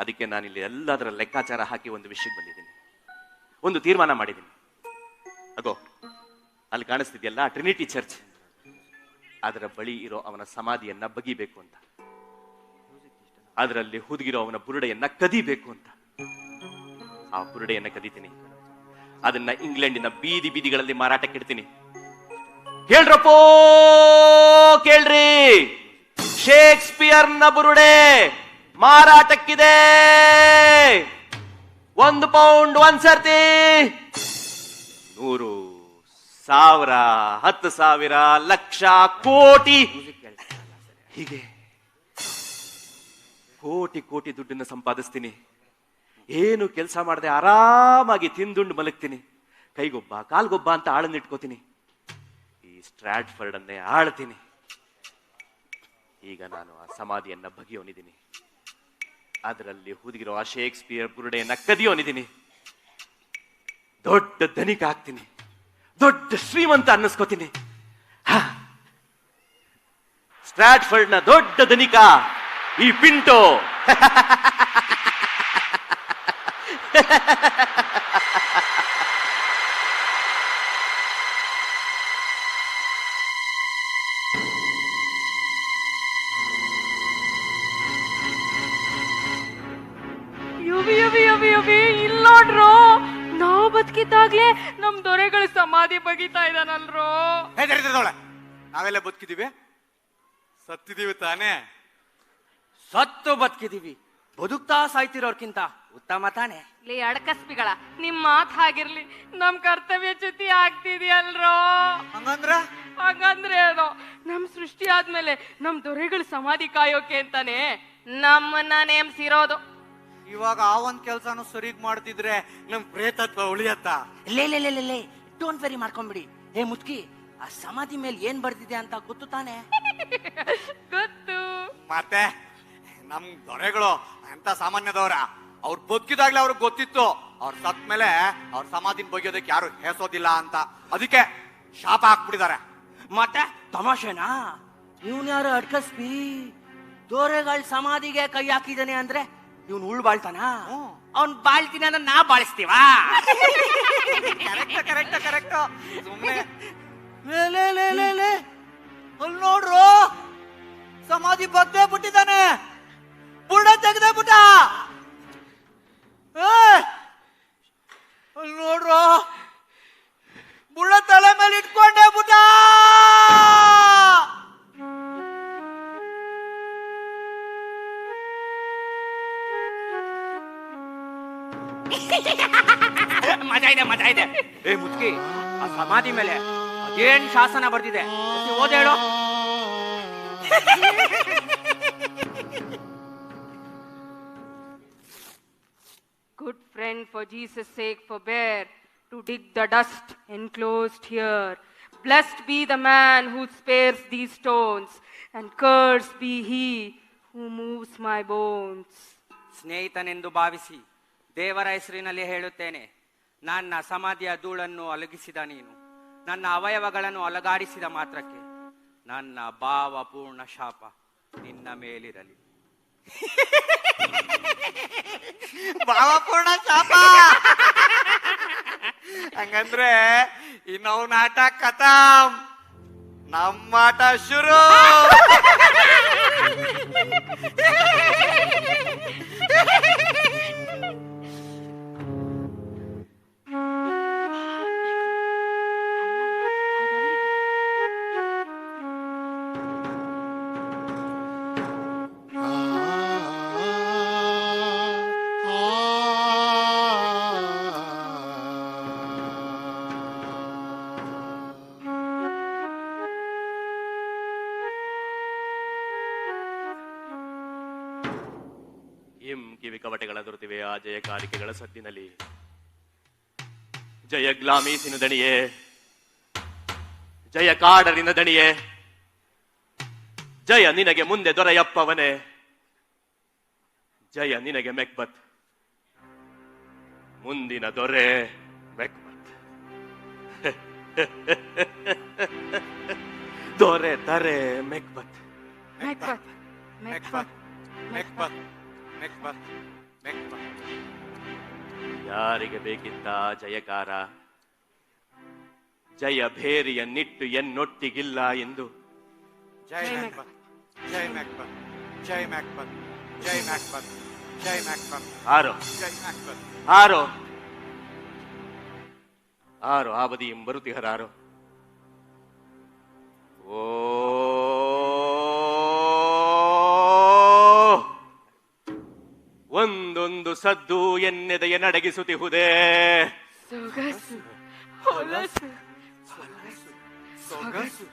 ಅದಕ್ಕೆ ನಾನಿಲ್ಲಿ ಎಲ್ಲದರ ಲೆಕ್ಕಾಚಾರ ಹಾಕಿ ಒಂದು ವಿಷಯಕ್ಕೆ ಬಂದಿದ್ದೀನಿ, ಒಂದು ತೀರ್ಮಾನ ಮಾಡಿದ್ದೀನಿ. ಅಗೋ ಅಲ್ಲಿ ಕಾಣಿಸ್ತಿದೆಯಲ್ಲ ಟ್ರಿನಿಟಿ ಚರ್ಚ್, ಅದರ ಬಳಿ ಇರೋ ಅವನ ಸಮಾಧಿಯನ್ನ ಬಗಿಬೇಕು ಅಂತ, ಅದರಲ್ಲಿ ಹುದುಗಿರೋ ಅವನ ಬುರುಡೆಯನ್ನ ಕದಿಬೇಕು ಅಂತ. ಆ ಬುರುಡೆಯನ್ನ ಕದಿತೀನಿ, ಅದನ್ನ ಇಂಗ್ಲೆಂಡಿನ ಬೀದಿ ಬೀದಿಗಳಲ್ಲಿ ಮಾರಾಟಕ್ಕೆ ಇಡ್ತೀನಿ. ಕೇಳ್ರಪ್ಪೋ ಕೇಳ್ರಿ, ಶೇಕ್ಸ್ಪಿಯರ್ನ ಬುರುಡೆ ಮಾರಾಟಕ್ಕಿದೆ. 1 ಪೌಂಡ್ 1 ಸರ್ತಿ 100 1000 10,000 ಲಕ್ಷ ಕೋಟಿ, ಹೀಗೆ ಕೋಟಿ ಕೋಟಿ ದುಡ್ಡನ್ನು ಸಂಪಾದಿಸ್ತೀನಿ. ಏನು ಕೆಲಸ ಮಾಡದೆ ಆರಾಮಾಗಿ ತಿಂದುಂಡು ಮಲಗ್ತೀನಿ. ಕೈಗೊಬ್ಬ ಕಾಲ್ಗೊಬ್ಬ ಅಂತ ಆಳನ್ನಿಟ್ಕೋತೀನಿ. ಈ ಸ್ಟ್ರಾಟ್ಫರ್ಡ್ ಅನ್ನೇ ಆಳ್ತೀನಿ. ಈಗ ನಾನು ಆ ಸಮಾಧಿಯನ್ನ ಬಗೆಯೋನಿದ್ದೀನಿ, ಅದರಲ್ಲಿ ಹುದುಗಿರೋ ಆ ಶೇಕ್ಸ್ಪಿಯರ್ ಬುರುಡೆಯನ್ನ ಕದಿಯೋನಿದ್ದೀನಿ. ದೊಡ್ಡ ಧನಿಕ ಆಗ್ತೀನಿ, ದೊಡ್ಡ ಶ್ರೀಮಂತ ಅನ್ನಿಸ್ಕೋತೀನಿ. ಸ್ಟ್ರಾಟ್ಫರ್ಡ್ನ ದೊಡ್ಡ ಧನಿಕ ಈ ಪಿಂಟೋ. ಇಲ್ಲೋಡ್ರು, ನಾವು ಬದುಕಿದ್ದಾಗ್ಲೇ ನಮ್ ದೊರೆಗಳ ಸಮಾಧಿ ಬಗಿತಾ ಇದ್ದಾನಲ್ರೋ. ನಾವೆಲ್ಲ ಬದುಕಿದೀವಿ, ಸತ್ತಿದೀವಿ ತಾನೇ. ಸತ್ತು ಬದುಕಿದೀವಿ, ಬದುಕ್ತಾ ಸಾಯ್ತಿರೋರ್ಕಿಂತ ಉತ್ತಮ ತಾನೆ. ಲೇ ಅಡಕಸ್ಪಿಗಳ, ನಿಮ್ ಮಾತ್ ಹಾಗಿರ್ಲಿ, ನಮ್ ಕರ್ತವ್ಯ ಚ್ಯುತಿ ಆಗ್ತಿದ್ಯಲ್ರೋ. ಹಂಗಂದ್ರೆ ಏನೋ, ನಮ್ ಸೃಷ್ಟಿ ಆದ್ಮೇಲೆ ನಮ್ ದೊರೆಗಳ ಸಮಾಧಿ ಕಾಯೋಕೆ ಅಂತಾನೆ ನಮ್ಮನ್ನ ನೇಮ್ಸಿರೋದು. ಇವಾಗ ಆ ಒಂದ್ ಕೆಲ್ಸನೂ ಸರಿಗ್ ಮಾಡ್ತಿದ್ರೆ ನಮ್ ಪ್ರೇತತ್ವ ಉಳಿಯತ್ತ? ಲೇ ಡೋಂಟ್ ವೆರಿ ಮಾಡ್ಕೊಂಬಿಡಿ. ಏ ಮುತ್ಕಿ, ಆ ಸಮಾಧಿ ಮೇಲೆ ಏನ್ ಬರ್ದಿದೆ ಅಂತ ಗೊತ್ತು ತಾನೆ? ಗೊತ್ತು. ಮತ್ತೆ ನಮ್ ದೊರೆಗಳು ಎಂತ ಸಾಮಾನ್ಯದವ್ರ? ಅವ್ರು ಬದುಕಿದಾಗ್ಲೇ ಅವ್ರಿಗೆ ಗೊತ್ತಿತ್ತು ಅವ್ರ ಸತ್ ಮೇಲೆ ಅವ್ರ ಸಮಾಧಿನ ಬಗೆಯೋದಕ್ಕೆ ಯಾರು ಹೇಸೋದಿಲ್ಲ ಅಂತ. ಅದಕ್ಕೆ ಶಾಪ ಹಾಕ್ಬಿಟ್ಟಿದ್ದಾರೆ. ಮತ್ತೆ ತಮಾಷೆನಾ? ಇವನ್ಯಾರು ಅಡ್ಕಸ್ಬಿ ದೋರೆಗಳ ಸಮಾಧಿಗೆ ಕೈ ಹಾಕಿದಾನೆ ಅಂದ್ರೆ ಇವನ್ ಉಳ್ ಬಾಳ್ತಾನ? ಅವ್ನ್ ಬಾಳ್ತೀನಿ ಅಂದ್ರೆ ನಾ ಬಾಳಿಸ್ತೀವ? ಕರೆಕ್ಟ್. ಸುಮ್ನೆ ಅಲ್ಲಿ ನೋಡ್ರು, ಸಮಾಧಿ ಬಗ್ದೇ ಬಿಟ್ಟಿದ್ದಾನೆ, ಬುಡ ತೆಗ್ದೇ ಬಿಟ್ಟ. ಅಲ್ಲಿ ನೋಡ್ರು, ಬುಡ ತಲೆ ಮೇಲೆ ಇಟ್ಕೊಂಡೇ ಬಿಟ್ಟ. ಮಜಾ ಇದೆ. ಏ ಮುಚ್ಕಿ, ಆ ಸಮಾಧಿ ಮೇಲೆ ಅದೇನ್ ಶಾಸನ ಬರ್ದಿದೆ ಓದ್ ಹೇಳು. Good friend, for Jesus' sake forbear to dig the dust enclosed here. Blessed be the man who spares these stones, and cursed be he who moves my bones. ಸ್ನೇಹಿತನೆಂದು ಭಾವಿಸಿ ದೇವರ ಹೆಸರಿನಲ್ಲಿ ಹೇಳುತ್ತೇನೆ, ನನ್ನ ಸಮಾಧಿಯ ಧೂಳನ್ನು ಅಲಗಿಸಿದ ನೀನು ನನ್ನ ಅವಯವಗಳನ್ನು ಅಲಗಾಡಿಸಿದ ಮಾತ್ರಕ್ಕೆ ನನ್ನ ಭಾವಪೂರ್ಣ ಶಾಪ ನಿನ್ನ ಮೇಲಿರಲಿ. ಭಾವಪೂರ್ಣ ಶಾಪ. ಹಂಗಂದ್ರೆ ಇನ್ನವು ನಾಟಕ ಖತಮ್, ನಮ್ಮ ಆಟ ಶುರು. ಕಿವಿ ಕವಟೆಗಳ ದೊರೆತಿವೆ ಆ ಜಯಕಾರಿಕೆಗಳ ಸದ್ದಿನಲ್ಲಿ. ಜಯ ಗ್ಲಾಮೀಸಿನ ದಣಿಯೇ, ಜಯ ಕಾಡರಿನ ದಣಿಯೇ, ಜಯ ನಿನಗೆ ಮುಂದೆ ದೊರೆಯಪ್ಪವನೇ, ಜಯ ನಿನಗೆ ಮೆಕ್ಬತ್, ಮುಂದಿನ ದೊರೆ ಮೆಕ್ಬತ್. ದೊರೆ ದರೆ ಮೆಕ್ಬತ್. ಮೆಕ್ಬತ್ ಮೆಕ್ಬತ್ ಮೆಕ್ಬತ್ ಮೆಕ್ಬತ್ ಮೆಕ್ಬತ್. ಯಾರಿಗೆ ಬೇಕಿತ್ತ ಜಯಕಾರ? ಜಯ ಭೇರಿಯ ನಿಟ್ಟು ಎನ್ನೊಟ್ಟಿಗಿಲ್ಲ ಎಂದು. ಜೈ ಮ್ಯಾಕ್ಬತ್, ಜೈ ಮ್ಯಾಕ್ಬತ್, ಜೈ ಮ್ಯಾಕ್ಬತ್, ಜೈ ಮ್ಯಾಕ್ಬತ್, ಜೈ ಮ್ಯಾಕ್ಬತ್. ಆರೋ ಜೈ ಮ್ಯಾಕ್ಬತ್. ಆರೋ ಆರೋ ಆ ಬದಿ ಬರುತ್ತಿಹರಾರೋ. ಓ ಒಂದೊಂದು ಸದ್ದು ಎನ್ನೆದೆಯ ನಡಗಿಸುತ್ತಿಹುದೇ. ಸೊಗಸು ಹೊಲಸು ಸೊಗಸು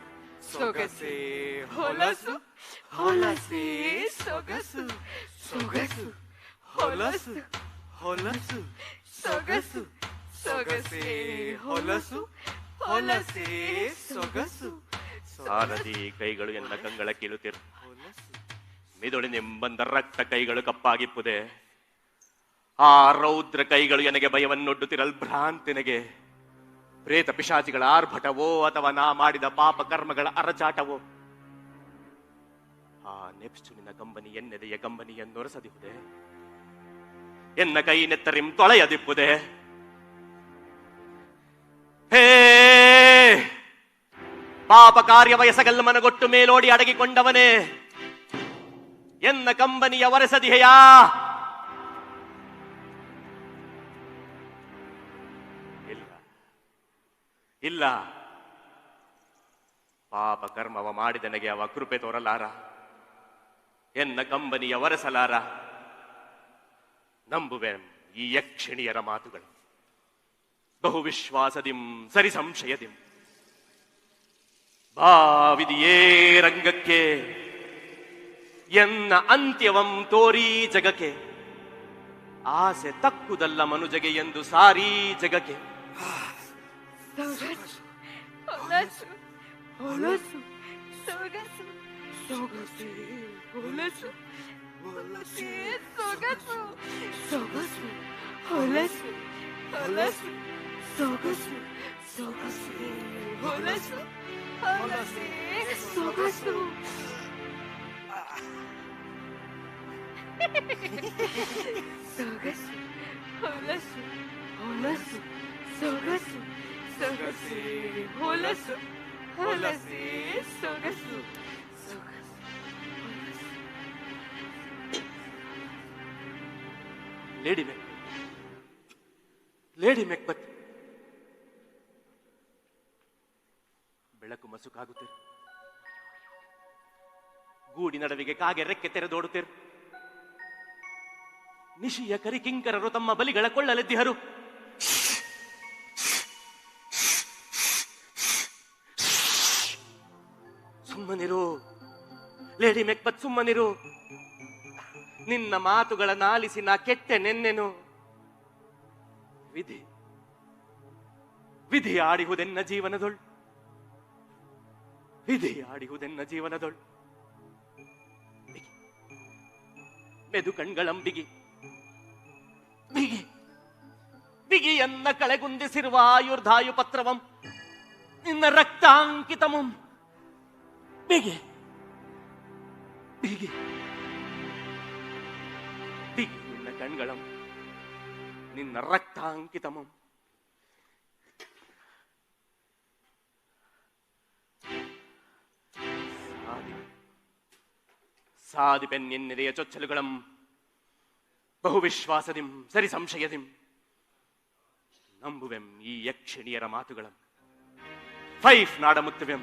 ಸೊಗಸೆ ಹೊಲಸು, ಹೊಲಸೆ ಸೊಗಸು, ಸೊಗಸು ಹೊಲಸು, ಹೊಲಸು ಸೊಗಸು, ಸೊಗಸೆ ಹೊಲಸು, ಹೊಲಸೆ ಸೊಗಸು. ಸಾರದಿ ಕೈಗಳು ಎನ್ನ ಕಂಗಳ ಕೀಳುತ್ತಿರು. ಮಿದುಳಿನೆಂಬಂದ ರಕ್ತ ಕೈಗಳು ಕಪ್ಪಾಗಿಪ್ಪುದೆ. ಆ ರೌದ್ರ ಕೈಗಳು ಎನಗೆ ಭಯವನ್ನೊಡ್ಡುತ್ತಿರಲ್ ಭ್ರಾಂತಿನಗೆ. ಪ್ರೇತ ಪಿಶಾಚಿಗಳ ಆರ್ಭಟವೋ ಅಥವಾ ನಾ ಮಾಡಿದ ಪಾಪ ಕರ್ಮಗಳ ಅರಚಾಟವೋ. ಆ ನೆಪ್ಚುನಿನ ಕಂಬನಿ ಎನ್ನೆದೆಯ ಕಂಬನಿಯನ್ನೊರಸದಿಹುದೆ. ಎನ್ನ ಕೈ ನೆತ್ತರಿಂ ತೊಳೆಯದಿಪ್ಪುದೆ. ಹೇ ಪಾಪ ಕಾರ್ಯ ವಯಸಗಲ್ಲ ಮನಗೊಟ್ಟು ಮೇಲೋಡಿ ಅಡಗಿಕೊಂಡವನೇ, ಎನ್ನ ಕಂಬನಿಯ ಒರೆಸದಿಹೆಯಾ? ಇಲ್ಲ ಇಲ್ಲ, ಪಾಪ ಕರ್ಮವ ಮಾಡಿದನೆಗೆ ಅವ ಕೃಪೆ ತೋರಲಾರ, ಎನ್ನ ಕಂಬನಿಯ ಒರೆಸಲಾರ. ನಂಬುವೆ ಈ ಯಕ್ಷಿಣಿಯರ ಮಾತುಗಳು. ಬಹು ವಿಶ್ವಾಸದಿಂ ಸರಿ ಸಂಶಯದಿಂ. ಭಾವಿದಿಯೇ ರಂಗಕ್ಕೆ ಎನ್ನ ಅಂತ್ಯವಂ ತೋರಿ ಜಗಕ್ಕೆ. ಆಸೆ ತಕ್ಕುದಲ್ಲ ಮನುಜಗೆ ಎಂದು ಸಾರಿ ಜಗಕ್ಕೆ. ಸೊಗಸು ಹೊಲಸು ಹೊಲಸು ಸೊಗಸು ಸೊಗಸೆ ಹೊಲಸು, ಹೊಲಸೆ ಸೊಗಸು, ಸೊಗಸು ಹೊಲಸು, ಹೊಲಸು ಸೊಗಸು, ಸೊಗಸೆ ಹೊಲಸು, ಹೊಲಸೆ ಸೊಗಸು. ಸೊಗಸು ಹೊಲಸು ಹೊಲಸು ಸೊಗಸು, ಸೊಗಸೆ ಹೊಲಸು, ಹೊಲಸೆ ಸೊಗಸು, ಸೊಗಸು ಹೊಲಸು. Lady Macbeth, lady Macbeth. ಬೆಳಕು ಮಸುಕಾಗುತ್ತಿರು. ಗೂಡಿ ನಡುವಿಗೆ ಕಾಗೆ ರೆಕ್ಕೆ ತೆರೆದೋಡುತ್ತಿರು. ನಿಶಿಯ ಕರಿಕಿಂಕರರು ತಮ್ಮ ಬಲಿಗಳ ಕೊಳ್ಳಲೆದ್ದಿಹರು. ಸುಮ್ಮನಿರು ಲೇಡಿ ಮೆಕ್ಬತ್, ಸುಮ್ಮನಿರು. ನಿನ್ನ ಮಾತುಗಳ ನಾಲಿಸಿ ನಾ ಕೆಟ್ಟೆ ನೆನ್ನೆನು. ವಿಧಿ ವಿಧಿ ಆಡಿಹುದೆನ್ನ ಜೀವನದೊಳ್, ವಿಧಿ ಆಡಿಹುದೆನ್ನ ಜೀವನದೊಳ್. ಮೆದು ಕಣ್ಗಳಂಬಿಗಿ ಬಿಗಿ ಬಿಗಿಯನ್ನ ಕಳೆಗುಂದಿಸಿರುವ ಆಯುರ್ಧಾಯು ಪತ್ರವಂ ನಿನ್ನ ರಕ್ತಾಂಕಿತಮಂ. ಬಿಗಿ ಬಿಗಿ ಕಣ್ಗಳಂ ನಿನ್ನ ರಕ್ತಾಂಕಿತಮಂ. ಸಾಧಿಪೆನ್ ಎನ್ನೆದೆಯ ಚೊಚ್ಚಲುಗಳಂ ಬಹುವಿಶ್ವಾಸದಿಂ ಸರಿ ಸಂಶಯದಿಂ ನಂಬುವೆಂ ಈ ಯಕ್ಷಿಣಿಯರ ಮಾತುಗಳಂ ಫೈಫ್ ನಾಡಮುತ್ತುವೆಂ.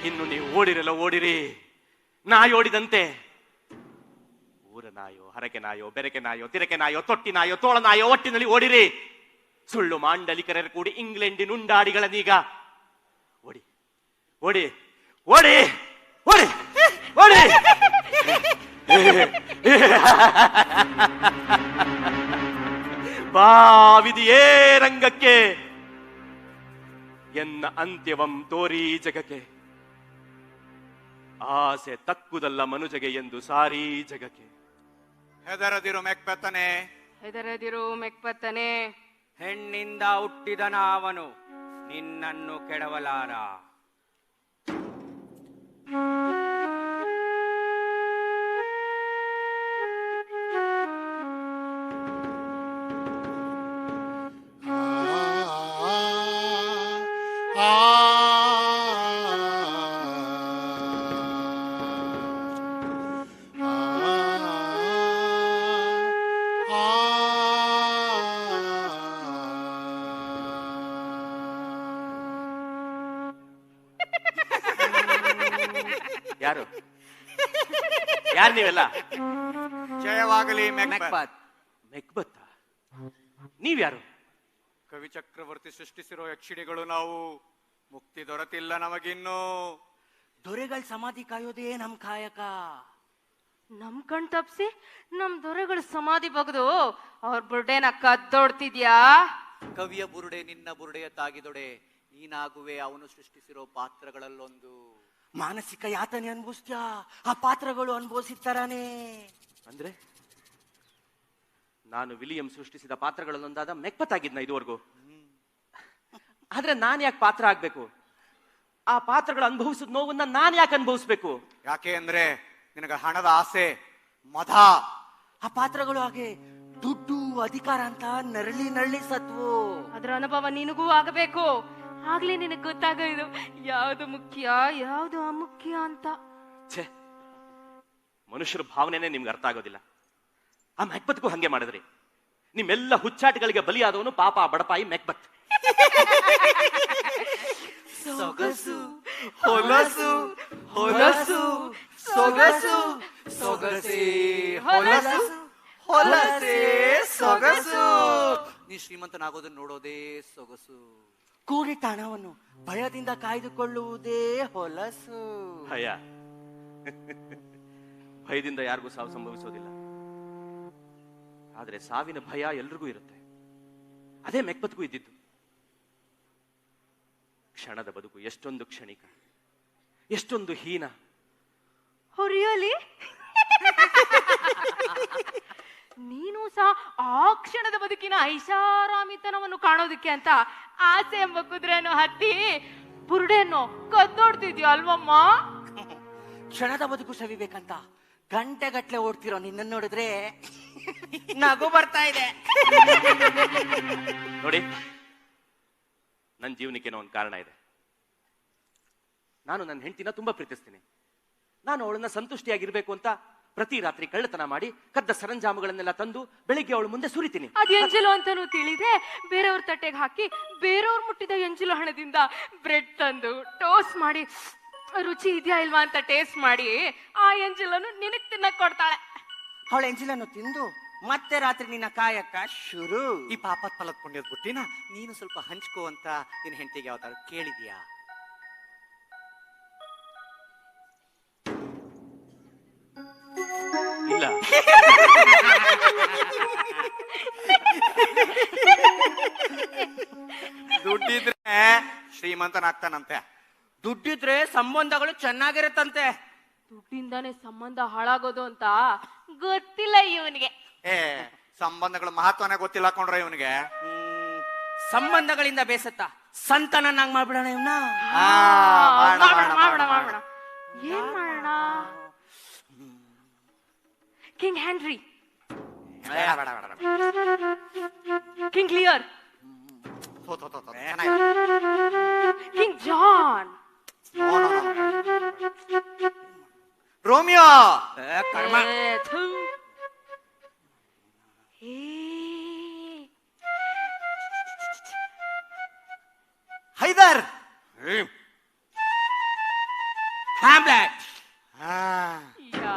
ಇನ್ನು ನೀವು ಓಡಿರಲ್ಲ ಓಡಿರಿ, ನಾಯೋಡಿದಂತೆ. ಊರ ನಾಯೋ, ಹರಕೆ ನಾಯೋ, ಬೆರಕೆ ನಾಯೋ, ತಿರಕೆ ನಾಯೋ, ತೊಟ್ಟಿ ನಾಯೋ, ತೋಳ ನಾಯೋ, ಒಟ್ಟಿನಲ್ಲಿ ಓಡಿರಿ. ಸುಳ್ಳು ಮಾಂಡಲಿಕರರ ಕೂಡಿ ಇಂಗ್ಲೆಂಡಿನ ಉಂಡಾಡಿಗಳನ್ನೀಗ ಓಡಿ ಓಡಿ ಓಡಿ ಓಡಿ ಓಡಿ. ಬಾವಿದಿಯೇ ರಂಗಕ್ಕೆ ಎನ್ನ ಅಂತ್ಯವಂ ತೋರಿ ಜಗಕ್ಕೆ. ಆಸೆ ತಕ್ಕುದಲ್ಲ ಮನುಜಗೆ ಎಂದು ಸಾರಿ ಜಗಕ್ಕೆ. ಹೆದರದಿರು ಮೆಕ್ಪೆತ್ತನೆ, ಹೆದರದಿರು ಮೆಕ್ಪತ್ತನೆ. ಹೆಣ್ಣಿಂದ ಹುಟ್ಟಿದನಾವನು ನಿನ್ನನ್ನು ಕೆಡವಲಾರ. ಯಾರು ಯಾರು ನೀವೆಲ್ಲ? ಜಯವಾಗಲಿ ಮೆಕ್ಬತ್. ಮೆಕ್ಬತ್ತ? ನೀವ್ಯಾರು? ಕವಿ ಚಕ್ರವರ್ತಿ ಸೃಷ್ಟಿಸಿರೋ ಯಕ್ಷಿಣಿಗಳು ನಾವು. ಮುಕ್ತಿ ದೊರೆತಿಲ್ಲ ನಮಗಿನ್ನು. ದೊರೆಗಳ ಸಮಾಧಿ ಕಾಯೋದೇ ನಮ್ ಕಾಯಕ. ನಮ್ ಕಣ್ ತಪ್ಸಿ ನಮ್ ದೊರೆಗಳ ಸಮಾಧಿ ಬಗ್ದು ಅವ್ರ ಬುರ್ಡೆನ ಕದ್ದೋಡ್ತಿದ್ಯಾ? ಕವಿಯ ಬುರುಡೆ ನಿನ್ನ ಬುರುಡೆಯ ತಾಗಿದೊಡೆ, ನೀನಾಗುವೆ ಅವನು ಸೃಷ್ಟಿಸಿರೋ ಪಾತ್ರಗಳಲ್ಲೊಂದು. ಮಾನಸಿಕ ಯಾತನೆ ಅನುಭವಿಸ್ತ್ಯಾ, ಆ ಪಾತ್ರಗಳು ಅನುಭವಿಸಿರ್ತಾರಾನೆ. ಅಂದ್ರೆ ನಾನು ವಿಲಿಯಂ ಸೃಷ್ಟಿಸಿದ ಪಾತ್ರಗಳಲ್ಲೊಂದಾದ ಮೆಕ್ಬತ್ ಆಗಿದ್ನ ಇದುವರೆಗೂ. ಆದ್ರೆ ನಾನ್ ಯಾಕೆ ಪಾತ್ರ ಆಗ್ಬೇಕು? ಆ ಪಾತ್ರಗಳು ಅನುಭವಿಸಿದ ನೋವನ್ನ ನಾನ್ ಯಾಕೆ ಅನುಭವಿಸ್ಬೇಕು? ಯಾಕೆ ಅಂದ್ರೆ ನಿನಗ ಹಣದ ಆಸೆ, ಮದ. ಆ ಪಾತ್ರಗಳು ಹಾಗೆ ದುಡ್ಡು ಅಧಿಕಾರ ಅಂತ ನರಳಿ ನರಳಿ ಸತ್ವು. ಅದ್ರ ಅನುಭವ ನಿನಗೂ ಆಗಬೇಕು. ಆಗ್ಲೇ ನಿನಗ್ ಗೊತ್ತಾಗೋದು ಯಾವ್ದು ಮುಖ್ಯ ಯಾವ್ದು ಅಮುಖ್ಯ ಅಂತ. ಛೇ, ಮನುಷ್ಯರ ಭಾವನೆನೇ ನಿಮ್ಗೆ ಅರ್ಥ ಆಗೋದಿಲ್ಲ. ಆ ಮೆಕ್ಬತ್ಗೂ ಹಂಗೆ ಮಾಡಿದ್ರಿ. ನಿಮ್ಮೆಲ್ಲ ಹುಚ್ಚಾಟಗಳಿಗೆ ಬಲಿಯಾದವನು ಪಾಪ ಬಡಪಾಯಿ ಮೆಕ್ಬತ್. ಸೊಗಸು ಹೊಲಸು ಹೊಲಸು ಸೊಗಸು ಸೊಗಸೇ ಹೊಲಸು ಹೊಲಸೇ ಸೊಗಸು. ನೀ ಶ್ರೀಮಂತನಾಗೋದನ್ನ ನೋಡೋದೇ ಸೊಗಸು. ಕೂಡಿಟ್ಟ ಹಣವನ್ನು ಭಯದಿಂದ ಕಾಯ್ದುಕೊಳ್ಳುವುದೇ ಹೊಲಸು. ಭಯದಿಂದ ಯಾರಿಗೂ ಸಾವು ಸಂಭವಿಸೋದಿಲ್ಲ. ಆದ್ರೆ ಸಾವಿನ ಭಯ ಎಲ್ರಿಗೂ ಇರುತ್ತೆ. ಅದೇ ಮೆಕ್ಬತ್ಗೂ ಇದ್ದಿದ್ದು. ಕ್ಷಣದ ಬದುಕು ಎಷ್ಟೊಂದು ಕ್ಷಣಿಕ, ಎಷ್ಟೊಂದು ಹೀನ. ರಿಯಲಿ? ನೀನು ಸಹ ಆ ಕ್ಷಣದ ಬದುಕಿನ ಐಷಾರಾಮಿತನವನ್ನು ಕಾಣೋದಕ್ಕೆ ಅಂತ ಆಸೆ ಎಂಬ ಕುದುರೆಯನ್ನು ಹತ್ತಿ ಬುರುಡೆಯನ್ನು ಕದ್ದೋಡ್ತಿದ್ಯೋ ಅಲ್ವಮ್ಮ? ಕ್ಷಣದ ಬದುಕು ಸವಿಬೇಕಂತ ಗಂಟೆಗಟ್ಲೆ ಓಡ್ತಿರೋ ನಿನ್ನನ್ನು ನೋಡಿದ್ರೆ ನಗು ಬರ್ತಾ ಇದೆ. ನೋಡಿ, ನನ್ನ ಜೀವನಕ್ಕೇನೋ ಒಂದು ಕಾರಣ ಇದೆ. ನಾನು ನನ್ನ ಹೆಂಡತಿನ ತುಂಬಾ ಪ್ರೀತಿಸ್ತೀನಿ. ನಾನು ಅವಳನ್ನ ಸಂತುಷ್ಟಿಯಾಗಿರ್ಬೇಕು ಅಂತ ಪ್ರತಿ ರಾತ್ರಿ ಕಳ್ಳತನ ಮಾಡಿ ಕದ್ದ ಸರಂಜಾಮುಗಳನ್ನೆಲ್ಲ ತಂದು ಬೆಳಿಗ್ಗೆ ಅವಳ ಮುಂದೆ ಸುರಿತೀನಿ. ಅದ್ ಎಂಜಲು ಅಂತಾನು ತಿಳಿದೆ ಬೇರೆಯವ್ರ ತಟ್ಟೆಗೆ ಹಾಕಿ ಬೇರೆಯವ್ರ ಮುಟ್ಟಿದ ಎಂಜಲು ಹಣದಿಂದ ಬ್ರೆಡ್ ತಂದು ಟೋಸ್ಟ್ ಮಾಡಿ ರುಚಿ ಇದೆಯಾ ಇಲ್ವಾ ಅಂತ ಟೇಸ್ಟ್ ಮಾಡಿ ಆ ಎಂಜಲನ್ನು ನಿನಗ್ ತಿನ್ನಕ್ ಕೊಡ್ತಾಳೆ. ಅವಳ ಎಂಜಿಲನ್ನು ತಿಂದು ಮತ್ತೆ ರಾತ್ರಿ ನಿನ್ನ ಕಾಯಕ ಶುರು. ಈ ಪಾಪದ ಫಲದ ಪುಣ್ಯದ ಬುಟ್ಟಿನ ನೀನು ಸ್ವಲ್ಪ ಹಂಚ್ಕೋ ಅಂತ ನಿನ್ನ ಹೆಂಡತಿಗೆ ಯಾವತ್ತಾರು ಕೇಳಿದ್ಯಾ? ಇಲ್ಲ. ದುಡ್ಡಿದ್ರೆ ಶ್ರೀಮಂತನಾಗ್ತಾನಂತೆ. ದುಡ್ಡಿದ್ರೆ ಸಂಬಂಧಗಳು ಚೆನ್ನಾಗಿರುತ್ತಂತೆ. ದುಡ್ಡಿಂದಾನೇ ಸಂಬಂಧ ಹಾಳಾಗೋದು ಅಂತ ಗೊತ್ತಿಲ್ಲ ಇವನಿಗೆ. ಸಂಬಂಧಗಳ ಮಹತ್ವನೇ ಗೊತ್ತಿಲ್ಲ ಕೊಂಡ್ರೆ ಇವನಿಗೆ. ಸಂಬಂಧಗಳಿಂದ ಬೇಸತ್ತ ಸಂತಾನ ನಂಗ್ ಮಾಡ್ಬಿಡೋಣ ಇವನ್ನ. ಮಾಡೋಣ. ಏನ್ ಕಿಂಗ್ ಹ್ಯಾನ್ರಿ, ಬೇಡ ಬೇಡ ಬೇಡ ಬೇಡ. ಕಿಂಗ್ ಲಿಯರ್, ಥೋ, ಥೋ, ಥೋ, ಥೋ. ಚೆನ್ನಾಗಿದೆ. King John, no, no, no. Romeo. ಕರ್ಮ. ಏ, ಥು. ಏ, ಹೈದರ್. ಹ್ಯಾಮ್ಲೆಟ್. ಆ, ಯಾ.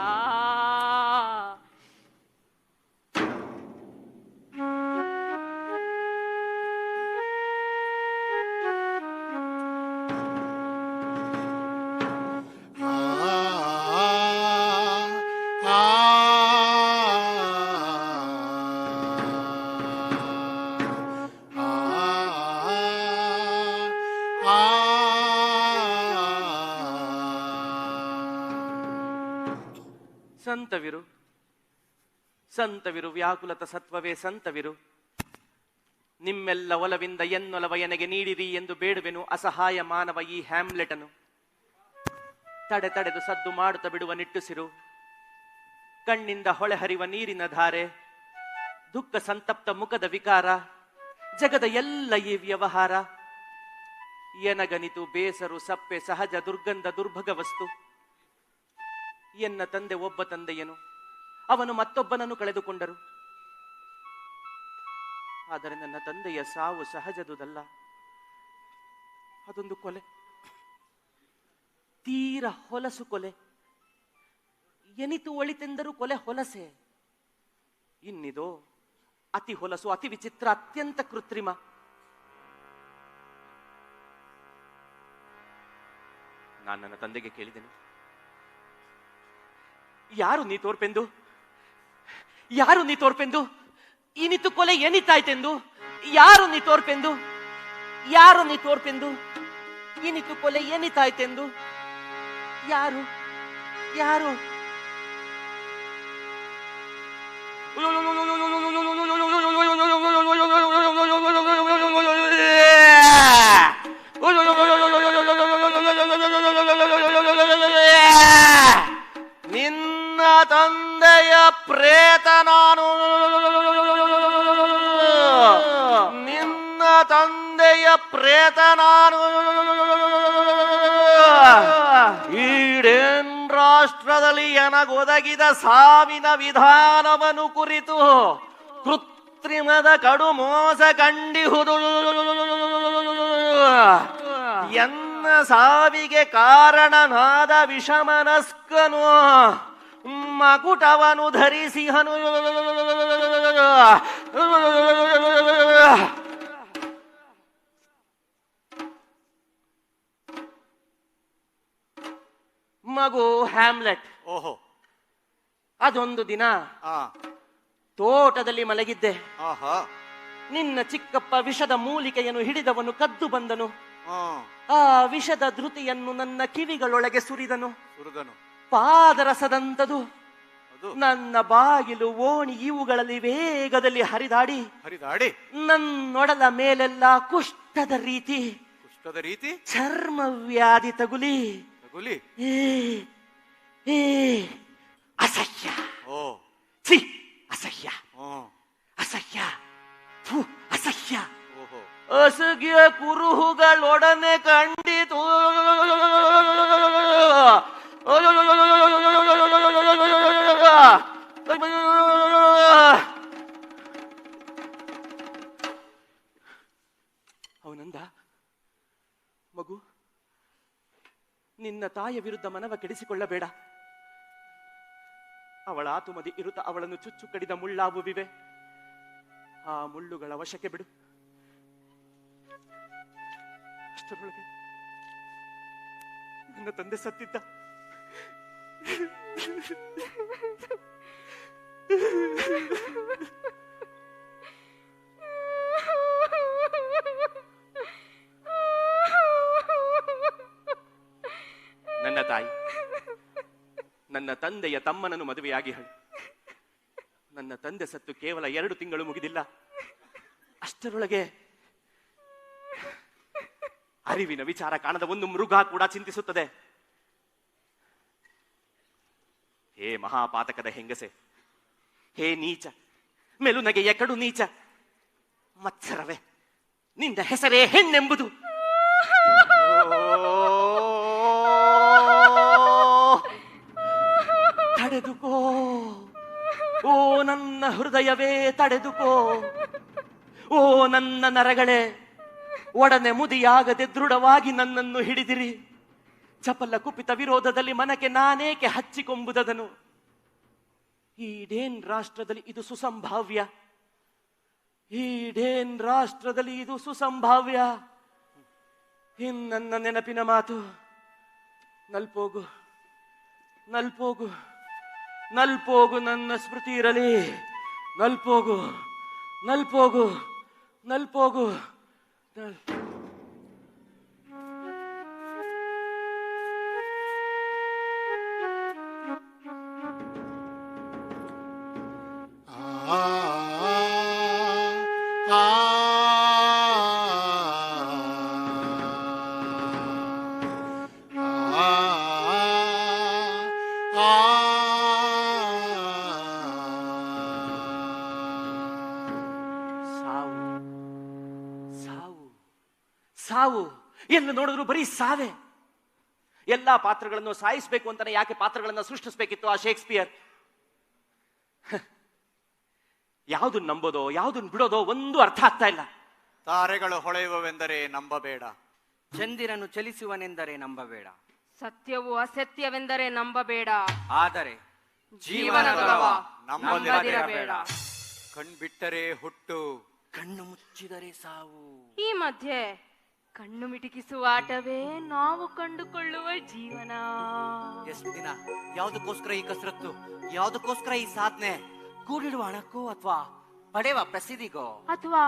ಸಂತವಿರು, ಸಂತವಿರು, ವ್ಯಾಕುಲತ ಸತ್ವವೇ ಸಂತವಿರು. ನಿಮ್ಮೆಲ್ಲ ಒಲವಿಂದ ಎನ್ನೊಲವ ಎನಗೆ ನೀಡಿರಿ ಎಂದು ಬೇಡುವೆನು ಅಸಹಾಯ ಮಾನವ ಈ ಹ್ಯಾಮ್ಲೆಟನು. ತಡೆದು ಸದ್ದು ಮಾಡುತ್ತ ಬಿಡುವ ನಿಟ್ಟುಸಿರು, ಕಣ್ಣಿಂದ ಹೊಳೆ ಹರಿವ ನೀರಿನ ಧಾರೆ, ದುಃಖ ಸಂತಪ್ತ ಮುಖದ ವಿಕಾರ, ಜಗದ ಎಲ್ಲ ಈ ವ್ಯವಹಾರ. ಎನಗನಿತು ಬೇಸರು ಸಪ್ಪೆ ಸಹಜ ದುರ್ಗಂಧ ದುರ್ಭಗ ವಸ್ತು. ಎನ್ನ ತಂದೆ ಒಬ್ಬ ತಂದೆಯನು, ಅವನು ಮತ್ತೊಬ್ಬನನ್ನು ಕಳೆದುಕೊಂಡರು. ಆದರೆ ನನ್ನ ತಂದೆಯ ಸಾವು ಸಹಜದುದಲ್ಲ, ಅದೊಂದು ಕೊಲೆ, ತೀರ ಹೊಲಸು ಕೊಲೆ. ಎನಿತು ಒಳಿತೆಂದರೂ ಕೊಲೆ ಹೊಲಸೆ. ಇನ್ನಿದೋ ಅತಿ ಹೊಲಸು, ಅತಿ ವಿಚಿತ್ರ, ಅತ್ಯಂತ ಕೃತ್ರಿಮ. ನಾನು ನನ್ನ ತಂದೆಗೆ ಕೇಳಿದೆನು, ಯಾರು ನೀ ತೋರ್ಪೆಂದು, ಯಾರು ನೀ ತೋರ್ಪೆಂದು, ಇನಿತು ಕೊಲೆ ಏನಿತ್ತಾಯ್ತೆಂದು, ಯಾರು ನೀ ತೋರ್ಪೆಂದು, ಯಾರು ನೀ ತೋರ್ಪೆಂದು, ಇನಿತು ಕೊಲೆ ಏನಿತ್ತಾಯ್ತೆಂದು, ಯಾರು ಯಾರು? ನಿನ್ನ ತಂದೆಯ ಪ್ರೇತ ನಾನು, ನಿನ್ನ ತಂದೆಯ ಪ್ರೇತ ನಾನು. ಈಡೇನ್ ರಾಷ್ಟ್ರದಲ್ಲಿ ಎನಗೊದಗಿದ ಸಾವಿನ ವಿಧಾನವನ್ನು ಕುರಿತು ಕೃತ್ರಿಮದ ಕಡು ಮೋಸ ಕಂಡಿಹುದು. ಎನ್ನ ಸಾವಿಗೆ ಕಾರಣನಾದ ವಿಷಮನಸ್ಕನು ಮಕುಟವನು ಧರಿಸಿಹನು. ಮಗು ಹ್ಯಾಮ್ಲೆಟ್, ಓಹೋ, ಅದೊಂದು ದಿನ ಆ, ತೋಟದಲ್ಲಿ ಮಲಗಿದ್ದೆ. ಆಹಾ, ನಿನ್ನ ಚಿಕ್ಕಪ್ಪ ವಿಷದ ಮೂಲಿಕೆಯನ್ನು ಹಿಡಿದವನು ಕದ್ದು ಬಂದನು. ಆ, ಆ ವಿಷದ ಧೃತಿಯನ್ನು ನನ್ನ ಕಿವಿಗಳೊಳಗೆ ಸುರಿದನು. ಸುರಿದನು. ಪಾದರಸದಂತದು ಅದು ನನ್ನ ಬಾಗಿಲು, ಓಣಿ ಇವುಗಳಲ್ಲಿ ವೇಗದಲ್ಲಿ ಹರಿದಾಡಿ ಹರಿದಾಡಿ ನನ್ನೊಡಲ ಮೇಲೆಲ್ಲ ಕುಷ್ಠದ ರೀತಿ, ಕುಷ್ಠದ ರೀತಿ ಚರ್ಮ ವ್ಯಾಧಿ ತಗುಲಿ ತಗುಲಿ. ಏ ಅಸಹ್ಯ, ಓ, ಛೀ, ಅಸಹ್ಯ, ಹ್ಮ್, ಅಸಹ್ಯ, ಥು, ಅಸಹ್ಯ. ಓಹೋ, ಅಸಹ್ಯ ಕುರುಹುಗಳೊಡನೆ ಕಂಡಿತು. ಅವನಂದ, ಮಗು, ನಿನ್ನ ತಾಯಿಯ ವಿರುದ್ಧ ಮನವ ಕೆಡಿಸಿಕೊಳ್ಳಬೇಡ. ಅವಳ ಆತುಮದಿ ಇರುತ್ತ ಅವಳನ್ನು ಚುಚ್ಚು ಕಡಿದ ಮುಳ್ಳಾವುವಿವೆ. ಆ ಮುಳ್ಳುಗಳ ವಶಕ್ಕೆ ಬಿಡು. ಅಷ್ಟರೊಳಗೆ ನನ್ನ ತಂದೆ ಸತ್ತಿದ್ದ. ನನ್ನ ತಾಯಿ ನನ್ನ ತಂದೆಯ ತಮ್ಮನನ್ನು ಮದುವೆಯಾಗಿ ಹೇಳು. ನನ್ನ ತಂದೆ ಸತ್ತು ಕೇವಲ 2 ತಿಂಗಳು ಮುಗಿದಿಲ್ಲ. ಅಷ್ಟರೊಳಗೆ ಅರಿವಿನ ವಿಚಾರ ಕಾಣದ ಒಂದು ಮೃಗ ಕೂಡ ಚಿಂತಿಸುತ್ತದೆ. ಹೇ ಮಹಾಪಾತಕದ ಹೆಂಗಸೆ, ಹೇ ನೀಚ, ಮೆಲುನಗೆಯ ಕಡು ನೀಚ, ಮತ್ಸರವೇ ನಿನ್ನ ಹೆಸರೇ ಹೆಣ್ಣೆಂಬುದು. ತಡೆದುಕೋ ಓ ನನ್ನ ಹೃದಯವೇ, ತಡೆದುಕೋ ಓ ನನ್ನ ನರಗಳೇ, ಒಡನೆ ಮುದಿಯಾಗದೆ ದೃಢವಾಗಿ ನನ್ನನ್ನು ಹಿಡಿದಿರಿ. ಚಪಲ ಕುಪಿತ ವಿರೋಧದಲ್ಲಿ ಮನಕ್ಕೆ ನಾನೇಕೆ ಹಚ್ಚಿಕೊಂಬುದನು. ಈಡೇನ್ ರಾಷ್ಟ್ರದಲ್ಲಿ ಇದು ಸುಸಂಭಾವ್ಯ, ಈಡೇನ್ ರಾಷ್ಟ್ರದಲ್ಲಿ ಇದು ಸುಸಂಭಾವ್ಯ. ನನ್ನ ನೆನಪಿನ ಮಾತು ನಲ್ಪೋಗು, ನಲ್ಪೋಗು, ನಲ್ಪೋಗು, ನನ್ನ ಸ್ಮೃತಿ ಇರಲಿ. ನಲ್ಪೋಗು, ನಲ್ಪೋಗು, ನಲ್ಪೋಗು. ಸಾವು ಎಂದು ನೋಡಿದ್ರು ಬರೀ ಸಾವೇ. ಎಲ್ಲಾ ಪಾತ್ರಗಳನ್ನು ಸಾಯಿಸಬೇಕು ಅಂತಾನೆ ಯಾಕೆ ಪಾತ್ರಗಳನ್ನು ಸೃಷ್ಟಿಸಬೇಕಿತ್ತು ಆ ಶೇಕ್ಸ್ಪಿಯರ್? ಯಾವುದನ್ನ ನಂಬೋದೋ ಯಾವುದನ್ನ ಬಿಡೋದೋ ಒಂದು ಅರ್ಥ ಆಗ್ತಾ ಇಲ್ಲ. ತಾರೆಗಳು ಹೊಳೆಯುವವೆಂದರೆ ನಂಬಬೇಡ, ಚಂದಿರನು ಚಲಿಸುವನೆಂದರೆ ನಂಬಬೇಡ, ಸತ್ಯವು ಅಸತ್ಯವೆಂದರೆ ನಂಬಬೇಡ, ಆದರೆ ಜೀವನದೊಳವ ನಂಬದಿರಬೇಡ. ಕಣ್ಬಿಟ್ಟರೆ ಹುಟ್ಟು, ಕಣ್ಣು ಮುಚ್ಚಿದರೆ ಸಾವು. ಈ ಮಧ್ಯೆ ಕಣ್ಣು ಮಿಟುಕಿಸುವ ಆಟವೇ ನಾವು ಕಂಡುಕೊಳ್ಳುವ ಜೀವನ. ಎಷ್ಟು ದಿನ, ಯಾವುದಕ್ಕೋಸ್ಕರ ಈ ಕಸರತ್ತು, ಯಾವುದಕ್ಕೋಸ್ಕರ ಈ ಸಾಧನೆ? ಕೂಡಿಡುವ ಹಣಕ್ಕೋ ಅಥವಾ ಪಡೆಯುವ ಪ್ರಸಿದ್ಧಿಗೋ, ಅಥವಾ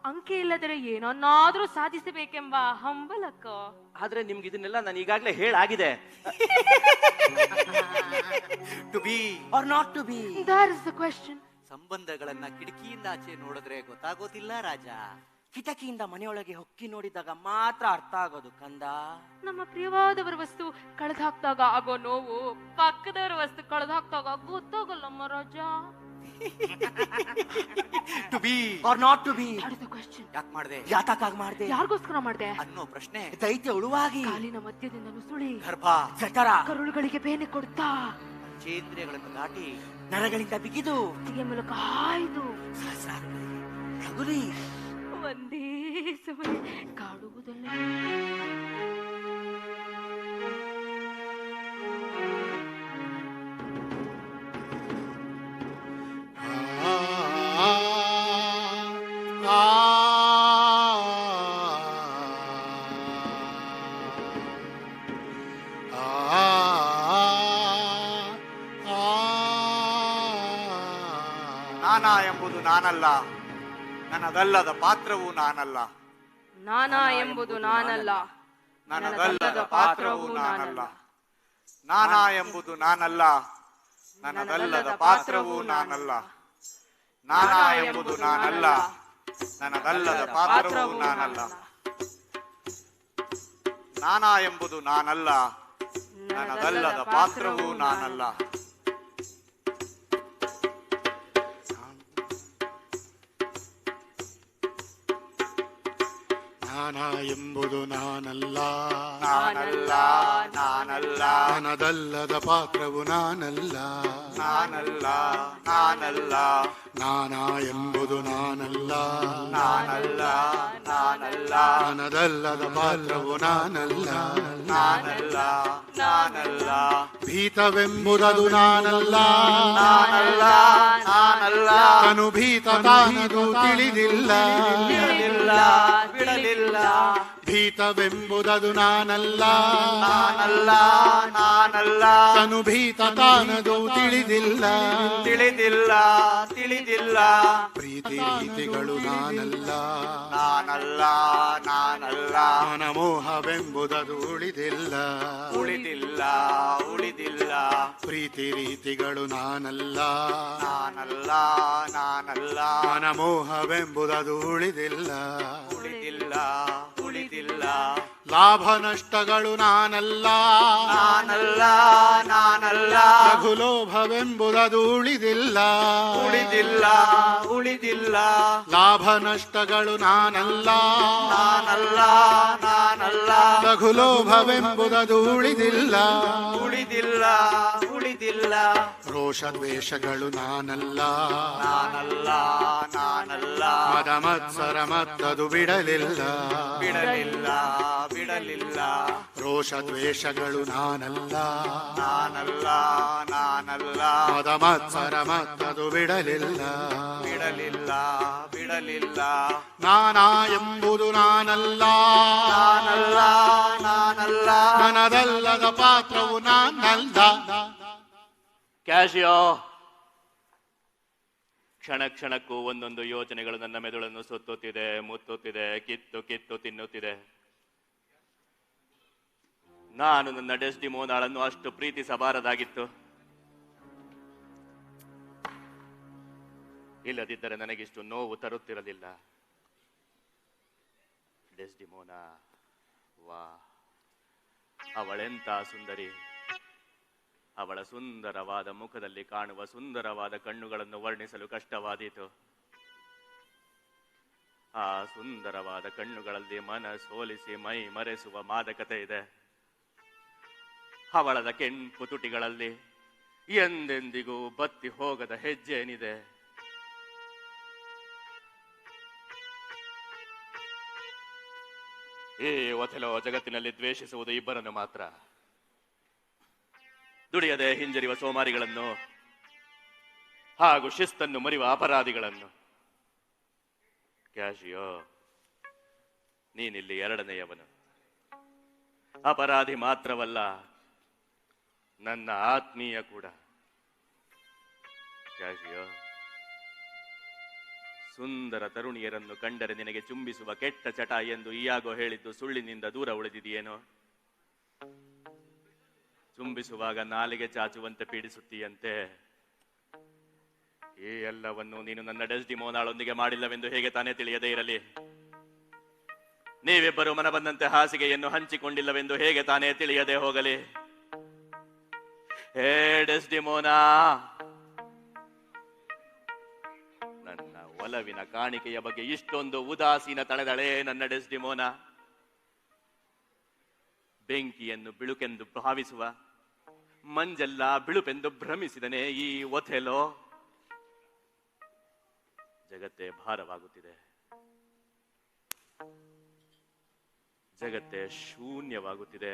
ಅಂಕೆ ಇಲ್ಲದರೆ ಏನನ್ನಾದ್ರೂ ಸಾಧಿಸಬೇಕೆಂಬ ಹಂಬಲಕ್ಕೋ? ಆದ್ರೆ ನಿಮ್ಗೆ ಇದನ್ನೆಲ್ಲ ನಾನು ಈಗಾಗಲೇ ಹೇಳಾಗಿದೆ. To be or not to be, that is the question. ಸಂಬಂಧಗಳನ್ನ ಕಿಟಕಿಯಿಂದ ಆಚೆ ನೋಡಿದ್ರೆ ಗೊತ್ತಾಗೋದಿಲ್ಲ ರಾಜ, ಕಿಟಕಿಯಿಂದ ಮನೆಯೊಳಗೆ ಹೊಕ್ಕಿ ನೋಡಿದಾಗ ಮಾತ್ರ ಅರ್ಥ ಆಗೋದು ಕಂದ. ನಮ್ಮ ಪ್ರಿಯವಾದವರ ವಸ್ತು ಕಳೆದು ಹಾಕ್ದಾಗ ಆಗೋ ನೋವು ಪಕ್ಕದವರ ವಸ್ತು ಕಳೆದು ಹಾಕ್ದಾಗ ಗೊತ್ತಾಗಲ್ಲ ಮಹಾರಾಜ. To be or not to be, that is the question. ಯಾಕೆ ಮಾಡ್ದೆ, ಯಾತಕ್ಕಾಗಿ ಮಾಡ್ದೆ, ಯಾರಿಗೋಸ್ಕರ ಮಾಡ್ದೆ ಅನ್ನೋ ಪ್ರಶ್ನೆ ದೈತ್ಯ ಉಳುವಾಗಿ ಕಾಲಿನ ಮಧ್ಯದಿಂದ ನುಸುಳಿ ಗರ್ಭ ಜಠರ ಕರುಳುಗಳಿಗೆ ಬೇನೆ ಕೊಡ್ತಾ ಪಂಚೇಂದ್ರಿಯಗಳನ್ನು ದಾಟಿ ನರಗಳಿಂದ ಬಿಗಿದು ಹೊತ್ತಿಗೆ ಮೂಲಕ ಹಾಯ್ದು ಸಹಸ್ರಾರಗಳಿಗೆ ಹಗುಲಿ ಒಂದೇ ಸಮಯ ಕಾಡುವುದಲ್ಲ. ನಾನಾ ಎಂಬುದು ನಾನಲ್ಲ, ನನ್ನದಲ್ಲದ ಪಾತ್ರವು ನಾನಲ್ಲ. ನಾನಾ ಎಂಬುದು ನಾನಲ್ಲ, ನನ್ನದಲ್ಲದ ಪಾತ್ರವು ನಾನಲ್ಲ. ನಾನಾ ಎಂಬುದು ನಾನಲ್ಲ, ನನ್ನದಲ್ಲದ ಪಾತ್ರವು ನಾನಲ್ಲ. ನಾನಾ ಎಂಬುದು ನಾನಲ್ಲ, ನನ್ನದಲ್ಲದ ಪಾತ್ರವು ನಾನಲ್ಲ. ನಾನಾ ಎಂಬುದು ನಾನಲ್ಲ, ನನ್ನದಲ್ಲದ ಪಾತ್ರವು ನಾನಲ್ಲ. ನಾನಾ ಎಂಬುದು ನಾನಲ್ಲ, ನಾನಲ್ಲ, ನಾನಲ್ಲ, ನನ್ನದಲ್ಲದ ಪಾತ್ರವು ನಾನಲ್ಲ, ನಾನಲ್ಲ, ನಾನಲ್ಲ, ನಾನಾ ಎಂಬುದು ನಾನಲ್ಲ, ನಾನಲ್ಲ, ನಾನಲ್ಲ, ನನ್ನದಲ್ಲದ ಪಾತ್ರವು ನಾನಲ್ಲ, ನಾನಲ್ಲ, ನಾನಲ್ಲ, ಭೀತವೆಂಬುದದು ನಾನಲ್ಲ, ನಾನಲ್ಲ, ನಾನಲ್ಲ, ತನು ಭೀತ ತಾನದು ತಿಳಿದಿಲ್ಲ, ಬಿಡಲಿಲ್ಲ, ಬಿಡಲಿಲ್ಲ, ಭೀತವೆಂಬುದದು ನಾನಲ್ಲ, ನಾನಲ್ಲ, ನಾನಲ್ಲ, ತನು ಭೀತ ತಾನದು ತಿಳಿದಿಲ್ಲ, ತಿಳಿದಿಲ್ಲ, ತಿಳಿದಿಲ್ಲ, ಪ್ರೀತಿ ರೀತಿಗಳು ನಾನಲ್ಲ, ನಾನಲ್ಲ, ನಾನಲ್ಲ, ಮನಮೋಹವೆಂಬುದದು ಉಳಿದಿಲ್ಲ, ಉಳಿದಿಲ್ಲ, ಉಳಿದಿಲ್ಲ, ಪ್ರೀತಿ ರೀತಿಗಳು ನಾನಲ್ಲ, ನಾನಲ್ಲ, ನಾನಲ್ಲ, ಮನಮೋಹವೆಂಬುದದು ಉಳಿದಿಲ್ಲ, ಉಳಿದಿಲ್ಲ, ಉಳಿದಿಲ್ಲ, ಲಾಭ ನಷ್ಟಗಳು ನಾನಲ್ಲ, ನಾನಲ್ಲ, ನಾನಲ್ಲ, ಲಘುಲೋಭವೆಂಬುದದು ಉಳಿದಿಲ್ಲ ಉಳಿದಿಲ್ಲ ಉಳಿದಿಲ್ಲ ಲಾಭ ನಷ್ಟಗಳು ನಾನಲ್ಲ ನಾನಲ್ಲ ನಾನಲ್ಲ ಲಘುಲೋಭವೆಂಬುದದು ಉಳಿದಿಲ್ಲ ಉಳಿದಿಲ್ಲ ಉಳಿದಿಲ್ಲ ರೋಷದ್ವೇಷಗಳು ನಾನಲ್ಲ ನಾನಲ್ಲ ನಾನಲ್ಲ ಮದ ಮತ್ಸರ ಮತ್ತದು ಬಿಡಲಿಲ್ಲ ಬಿಡಲಿಲ್ಲ ಬಿಡಲಿಲ್ಲ ರೋಷದ್ವೇಷಗಳು ನಾನಲ್ಲ ನಾನಲ್ಲ ನಾನಲ್ಲ ಮದ ಮತ್ಸರ ಮತ್ತದು ಬಿಡಲಿಲ್ಲ ಬಿಡಲಿಲ್ಲ ಬಿಡಲಿಲ್ಲ ನಾನಾ ಎಂಬುದು ನಾನಲ್ಲ ನಾನಲ್ಲ ನಾನಲ್ಲ ನನದಲ್ಲದ ಪಾತ್ರವು ನಾನಲ್ಲ ಕ್ಯಾಶಿಯೋ ಕ್ಷಣ ಕ್ಷಣಕ್ಕೂ ಒಂದೊಂದು ಯೋಚನೆಗಳು ನನ್ನ ಮೆದುಳನ್ನು ಸುತ್ತುತ್ತಿದೆ, ಮುತ್ತುತ್ತಿದೆ, ಕಿತ್ತು ಕಿತ್ತು ತಿನ್ನುತ್ತಿದೆ. ನಾನು ನನ್ನ ಡೆಸ್ಡಿಮೋನಾಳನ್ನು ಅಷ್ಟು ಪ್ರೀತಿಸಬಾರದಾಗಿತ್ತು. ಇಲ್ಲದಿದ್ದರೆ ನನಗಿಷ್ಟು ನೋವು ತರುತ್ತಿರಲಿಲ್ಲ. ಡೆಸ್ಡಿಮೋನಾ, ವಾ, ಅವಳೆಂತ ಸುಂದರಿ! ಅವಳ ಸುಂದರವಾದ ಮುಖದಲ್ಲಿ ಕಾಣುವ ಸುಂದರವಾದ ಕಣ್ಣುಗಳನ್ನು ವರ್ಣಿಸಲು ಕಷ್ಟವಾದೀತು. ಆ ಸುಂದರವಾದ ಕಣ್ಣುಗಳಲ್ಲಿ ಮನ ಸೋಲಿಸಿ ಮೈ ಮರೆಸುವ ಮಾದಕತೆ ಇದೆ. ಅವಳದ ಕೆಂಪು ತುಟಿಗಳಲ್ಲಿ ಎಂದೆಂದಿಗೂ ಬತ್ತಿ ಹೋಗದ ಹೆಜ್ಜೆ ಏನಿದೆ. ಈ ಒಥೆಲೋ ಜಗತ್ತಿನಲ್ಲಿ ದ್ವೇಷಿಸುವುದು ಇಬ್ಬರನ್ನು ಮಾತ್ರ, ದುಡಿಯದೆ ಹಿಂಜರಿಯುವ ಸೋಮಾರಿಗಳನ್ನು ಹಾಗೂ ಶಿಸ್ತನ್ನು ಮರೆಯುವ ಅಪರಾಧಿಗಳನ್ನು. ಕ್ಯಾಶಿಯೋ, ನೀನಿಲ್ಲಿ ಎರಡನೆಯವನು. ಅಪರಾಧಿ ಮಾತ್ರವಲ್ಲ, ನನ್ನ ಆತ್ಮೀಯ ಕೂಡ. ಕ್ಯಾಶಿಯೋ, ಸುಂದರ ತರುಣಿಯರನ್ನು ಕಂಡರೆ ನಿನಗೆ ಚುಂಬಿಸುವ ಕೆಟ್ಟ ಚಟ ಎಂದು ಈಯಾಗೋ ಹೇಳಿದ್ದು ಸುಳ್ಳಿನಿಂದ ದೂರ ಉಳಿದಿದೆಯೇನೋ? ಚುಂಬಿಸುವಾಗ ನಾಲಿಗೆ ಚಾಚುವಂತೆ ಪೀಡಿಸುತ್ತೀಯಂತೆ. ಈ ಎಲ್ಲವನ್ನು ನೀನು ನನ್ನ ಡೆಸ್ಡಿಮೋನಾಳೊಂದಿಗೆ ಮಾಡಿಲ್ಲವೆಂದು ಹೇಗೆ ತಾನೇ ತಿಳಿಯದೇ ಇರಲಿ? ನೀವಿಬ್ಬರು ಮನ ಬಂದಂತೆ ಹಾಸಿಗೆಯನ್ನು ಹಂಚಿಕೊಂಡಿಲ್ಲವೆಂದು ಹೇಗೆ ತಾನೇ ತಿಳಿಯದೆ ಹೋಗಲಿ? ಹೇ ಡೆಸ್ಡಿಮೋನಾ, ನನ್ನ ಒಲವಿನ ಕಾಣಿಕೆಯ ಬಗ್ಗೆ ಇಷ್ಟೊಂದು ಉದಾಸೀನ ತಳೆದಳೆ ನನ್ನ ಡೆಸ್ಡಿಮೋನಾ. ಬೆಂಕಿಯನ್ನು ಬಿಳುಕೆಂದು ಭಾವಿಸುವ, ಮಂಜೆಲ್ಲ ಬಿಳುಪೆಂದು ಭ್ರಮಿಸಿದನೆ ಈ ಒಥೆಲೋ. ಜಗತ್ತೇ ಭಾರವಾಗುತ್ತಿದೆ, ಜಗತ್ತೇ ಶೂನ್ಯವಾಗುತ್ತಿದೆ.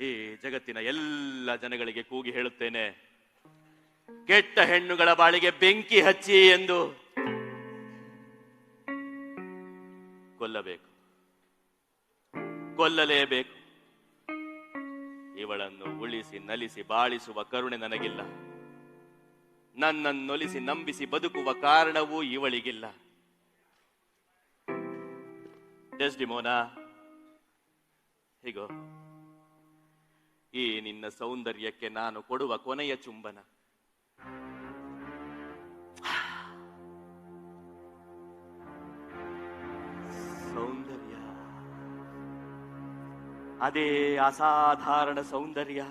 ಈ ಜಗತ್ತಿನ ಎಲ್ಲ ಜನಗಳಿಗೆ ಕೂಗಿ ಹೇಳುತ್ತೇನೆ, ಕೆಟ್ಟ ಹೆಣ್ಣುಗಳ ಬಾಳಿಗೆ ಬೆಂಕಿ ಹಚ್ಚಿ ಎಂದು. ಕೊಲ್ಲಬೇಕು, ಕೊಲ್ಲಲೇಬೇಕು. ಇವಳನ್ನು ಉಳಿಸಿ ನಲಿಸಿ ಬಾಳಿಸುವ ಕರುಣೆ ನನಗಿಲ್ಲ. ನನ್ನನ್ನೊಲಿಸಿ ನಂಬಿಸಿ ಬದುಕುವ ಕಾರಣವೂ ಇವಳಿಗಿಲ್ಲ. ಡೆಸ್ಡಿಮೋನಾ, ಹೀಗೋ ಈ ನಿನ್ನ ಸೌಂದರ್ಯಕ್ಕೆ ನಾನು ಕೊಡುವ ಕೊನೆಯ ಚುಂಬನ. ಸೌಂದರ್ಯ, ಅದೇ ಅಸಾಧಾರಣ ಸೌಂದರ್ಯ.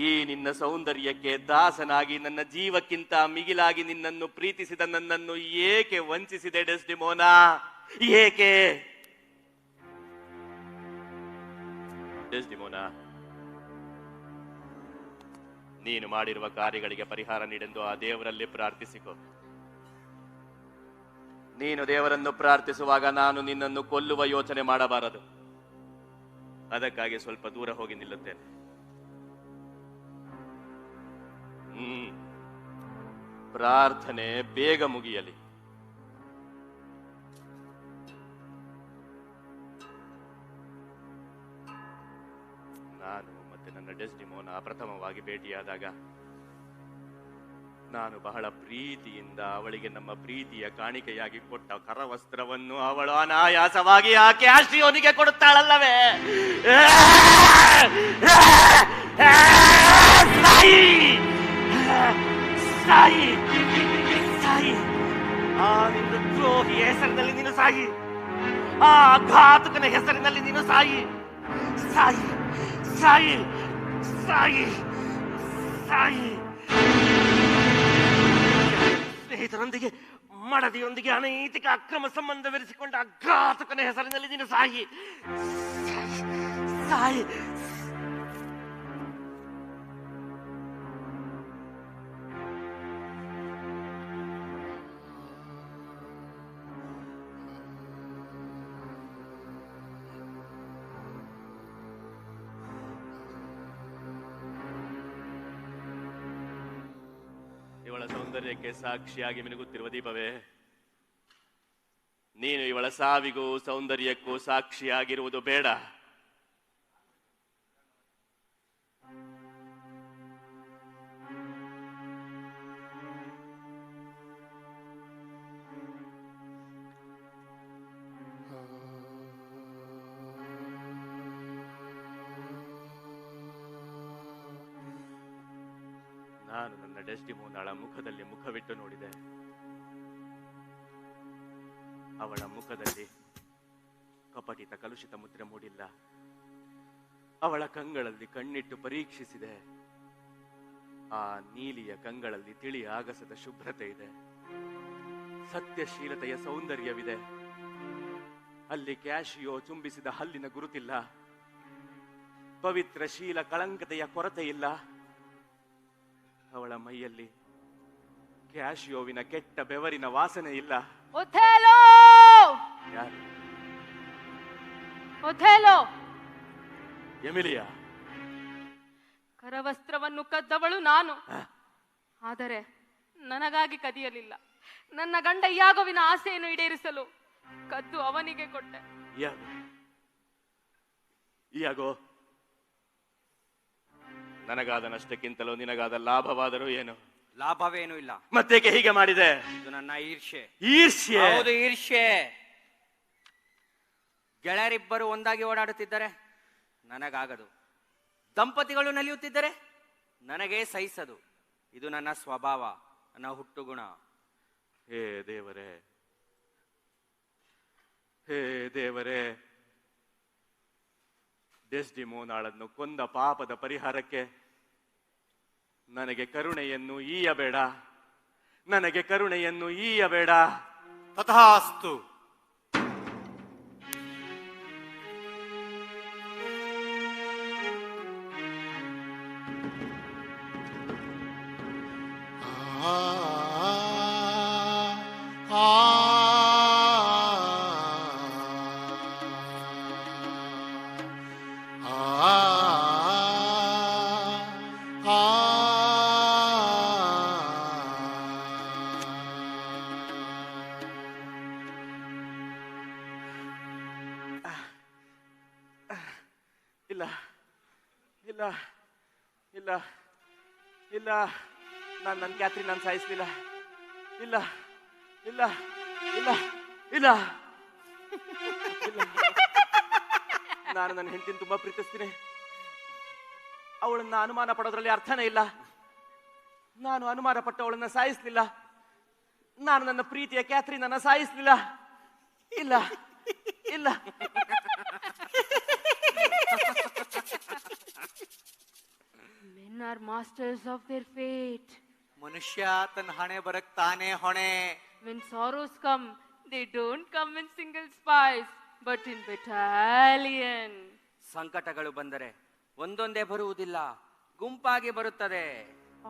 ಈ ನಿನ್ನ ಸೌಂದರ್ಯಕ್ಕೆ ದಾಸನಾಗಿ ನನ್ನ ಜೀವಕ್ಕಿಂತ ಮಿಗಿಲಾಗಿ ನಿನ್ನನ್ನು ಪ್ರೀತಿಸಿದ ನನ್ನನ್ನು ಏಕೆ ವಂಚಿಸಿದೆ ಡೆಸ್ಡಿಮೋನಾ? ಏಕೆ? ಡೆಸ್ಡಿಮೋನಾ, ನೀನು ಮಾಡಿರುವ ಕಾರ್ಯಗಳಿಗೆ ಪರಿಹಾರ ನೀಡೆಂದು ಆ ದೇವರಲ್ಲಿ ಪ್ರಾರ್ಥಿಸಿಕೊ. ನೀನು ದೇವರನ್ನು ಪ್ರಾರ್ಥಿಸುವಾಗ ನಾನು ನಿನ್ನನ್ನು ಕೊಲ್ಲುವ ಯೋಚನೆ ಮಾಡಬಾರದು. ಅದಕ್ಕಾಗಿ ಸ್ವಲ್ಪ ದೂರ ಹೋಗಿ ನಿಲ್ಲುತ್ತೇನೆ. ಪ್ರಾರ್ಥನೆ ಬೇಗ ಮುಗಿಯಲಿ. ನಾನು ಮತ್ತೆ ನನ್ನ ಡೆಸ್ಡಿಮೋನಾ ಪ್ರಥಮವಾಗಿ ಭೇಟಿಯಾದಾಗ ನಾನು ಬಹಳ ಪ್ರೀತಿಯಿಂದ ಅವಳಿಗೆ ನಮ್ಮ ಪ್ರೀತಿಯ ಕಾಣಿಕೆಯಾಗಿ ಕೊಟ್ಟ ಕರವಸ್ತ್ರವನ್ನು ಅವಳು ಅನಾಯಾಸವಾಗಿ ಆ ಕ್ಯಾಸ್ಟ್ರಿಯೋನಿಗೆ ಕೊಡುತ್ತಾಳಲ್ಲವೇ? ಸಾಯಿ, ಸಾಯಿ, ಸಾಯಿ. ಆ ನಿನ್ನ ದ್ರೋಹಿಯ ಹೆಸರಿನಲ್ಲಿ ನೀನು ಸಾಯಿ. ಆ ಘಾತಕನ ಹೆಸರಿನಲ್ಲಿ ನೀನು ಸಾಯಿ, ಸಾಯಿ, ಸಾಯಿ. ಸಾಯಿ ಸಾಯಿ. ಸ್ನೇಹಿತರೊಂದಿಗೆ ಮಡದಿಯೊಂದಿಗೆ ಅನೈತಿಕ ಅಕ್ರಮ ಸಂಬಂಧವಿರಿಸಿಕೊಂಡ ಅಘಾತಕನ ಹೆಸರಿನಲ್ಲಿ ನೀನು ಸಾಯಿ ಸಾಯಿ. ಇವಳ ಸೌಂದರ್ಯಕ್ಕೆ ಸಾಕ್ಷಿಯಾಗಿ ಮಿನುಗುತ್ತಿರುವ ದೀಪವೇ, ನೀನು ಇವಳ ಸಾವಿಗೂ ಸೌಂದರ್ಯಕ್ಕೂ ಸಾಕ್ಷಿಯಾಗಿರುವುದು ಬೇಡ. ನಾನು ನನ್ನ ಡೆಸ್ಡಿಮೋನಾಳ ಮುಖದಲ್ಲಿ ಮುಖವಿಟ್ಟು ನೋಡಿದೆ. ಅವಳ ಮುಖದಲ್ಲಿ ಕಪಟಿತ ಕಲುಷಿತ ಮುದ್ರೆ ಮೂಡಿಲ್ಲ. ಅವಳ ಕಂಗಳಲ್ಲಿ ಕಣ್ಣಿಟ್ಟು ಪರೀಕ್ಷಿಸಿದೆ. ಆ ನೀಲಿಯ ಕಂಗಳಲ್ಲಿ ತಿಳಿ ಆಗಸದ ಶುಭ್ರತೆ ಇದೆ. ಸತ್ಯಶೀಲತೆಯ ಸೌಂದರ್ಯವಿದೆ. ಅಲ್ಲಿ ಕ್ಯಾಶಿಯೋ ಚುಂಬಿಸಿದ ಹಲ್ಲಿನ ಗುರುತಿಲ್ಲ. ಪವಿತ್ರ ಶೀಲ ಕಳಂಕತೆಯ ಕೊರತೆ ಇಲ್ಲ. ಅವಳ ಮೈಯಲ್ಲಿ ಕ್ಯಾಶಿಯೋವಿನ ಕೆಟ್ಟ ಬೆವರಿನ ವಾಸನೆ ಇಲ್ಲ. ಒಥೇಲೋ ಯಾರು? ಒಥೇಲೋ, ಎಮಿಲಿಯಾ? ಕರವಸ್ತ್ರವನ್ನು ಕದ್ದವಳು ನಾನು. ಆದರೆ ನನಗಾಗಿ ಕದಿಯಲಿಲ್ಲ. ನನ್ನ ಗಂಡ ಯಾಗೋವಿನ ಆಸೆಯನ್ನು ಈಡೇರಿಸಲು ಕದ್ದು ಅವನಿಗೆ ಕೊಟ್ಟೆ. ಯಾಗೋ ನನಗಾದ ನಷ್ಟಕ್ಕಿಂತಲೂ ನಿನಗಾದ ಲಾಭವಾದರೂ ಏನು? ಲಾಭವೇನೂ ಇಲ್ಲ. ಮತ್ತೇಕೆ ಹೀಗೆ ಮಾಡಿದೆ? ಇದು ನನ್ನ ಈರ್ಷ್ಯೆ. ಈರ್ಷ್ಯೆ? ಹೌದು, ಈರ್ಷ್ಯೆ. ಗೆಳೆಯರಿಬ್ಬರು ಒಂದಾಗಿ ಓಡಾಡುತ್ತಿದ್ದರೆ ನನಗಾಗದು. ದಂಪತಿಗಳು ನಲಿಯುತ್ತಿದ್ದರೆ ನನಗೆ ಸಹಿಸದು. ಇದು ನನ್ನ ಸ್ವಭಾವ, ನನ್ನ ಹುಟ್ಟುಗುಣ. ಹೇ ದೇವರೇ, ಹೇ ದೇವರೇ, ಡೆಸ್ಡಿಮೋನಾಳನ್ನು ಕೊಂದ ಪಾಪದ ಪರಿಹಾರಕ್ಕೆ ನನಗೆ ಕರುಣೆಯನ್ನು ಈಯಬೇಡ. ನನಗೆ ಕರುಣೆಯನ್ನು ಈಯಬೇಡ. ತಥಾಸ್ತು. ಇಲ್ಲ ಇಲ್ಲ ಇಲ್ಲ ಇಲ್ಲ, ನಾನು ನನ್ನ ಕ್ಯಾಥರಿನ್ ನಾನು ಸಾಯಿಸ್ಲಿಲ್ಲ. ಇಲ್ಲ ಇಲ್ಲ ಇಲ್ಲ ಇಲ್ಲ ಇಲ್ಲ, ನಾನು ನನ್ನ ಹೆಂಡತಿನ ತುಂಬಾ ಪ್ರೀತಿಸ್ತೀನಿ. ಅವಳನ್ನ ಅನುಮಾನ ಪಡೋದ್ರಲ್ಲಿ ಅರ್ಥನೇ ಇಲ್ಲ. ನಾನು ಅನುಮಾನ ಪಟ್ಟು ಅವಳನ್ನ ಸಾಯಿಸ್ಲಿಲ್ಲ. ನಾನು ನನ್ನ ಪ್ರೀತಿಯ ಕ್ಯಾಥರಿನ್ ಅನ್ನ ಸಾಯಿಸ್ಲಿಲ್ಲ. ಇಲ್ಲ ಇಲ್ಲ. Men are masters of their fate. ಮನುಷ್ಯ ತನ್ನ ಹಣೆ ಬರಕ್ ತಾನೇ ಹೊಣೆ. When sorrows come, they don't come in single spies, but in battalion. ಸಂಕಟಗಳು ಬಂದರೆ ಒಂದೊಂದೇ ಬರುವುದಿಲ್ಲ, ಗುಂಪಾಗಿ ಬರುತ್ತದೆ.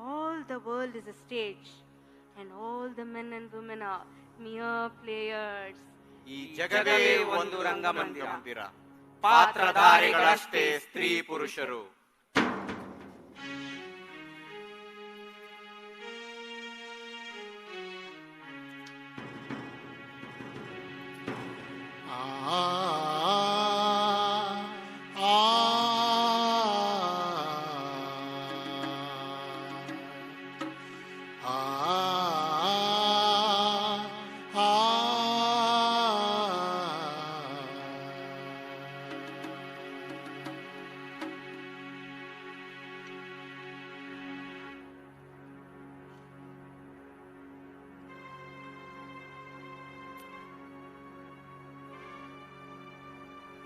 All the world is a stage, and all the men and women are mere players. ಈ ಜಗವೇ ಒಂದು ರಂಗಮಂದಿರ, ಪಾತ್ರಧಾರಿಗಳಷ್ಟೇ ಸ್ತ್ರೀ ಪುರುಷರು.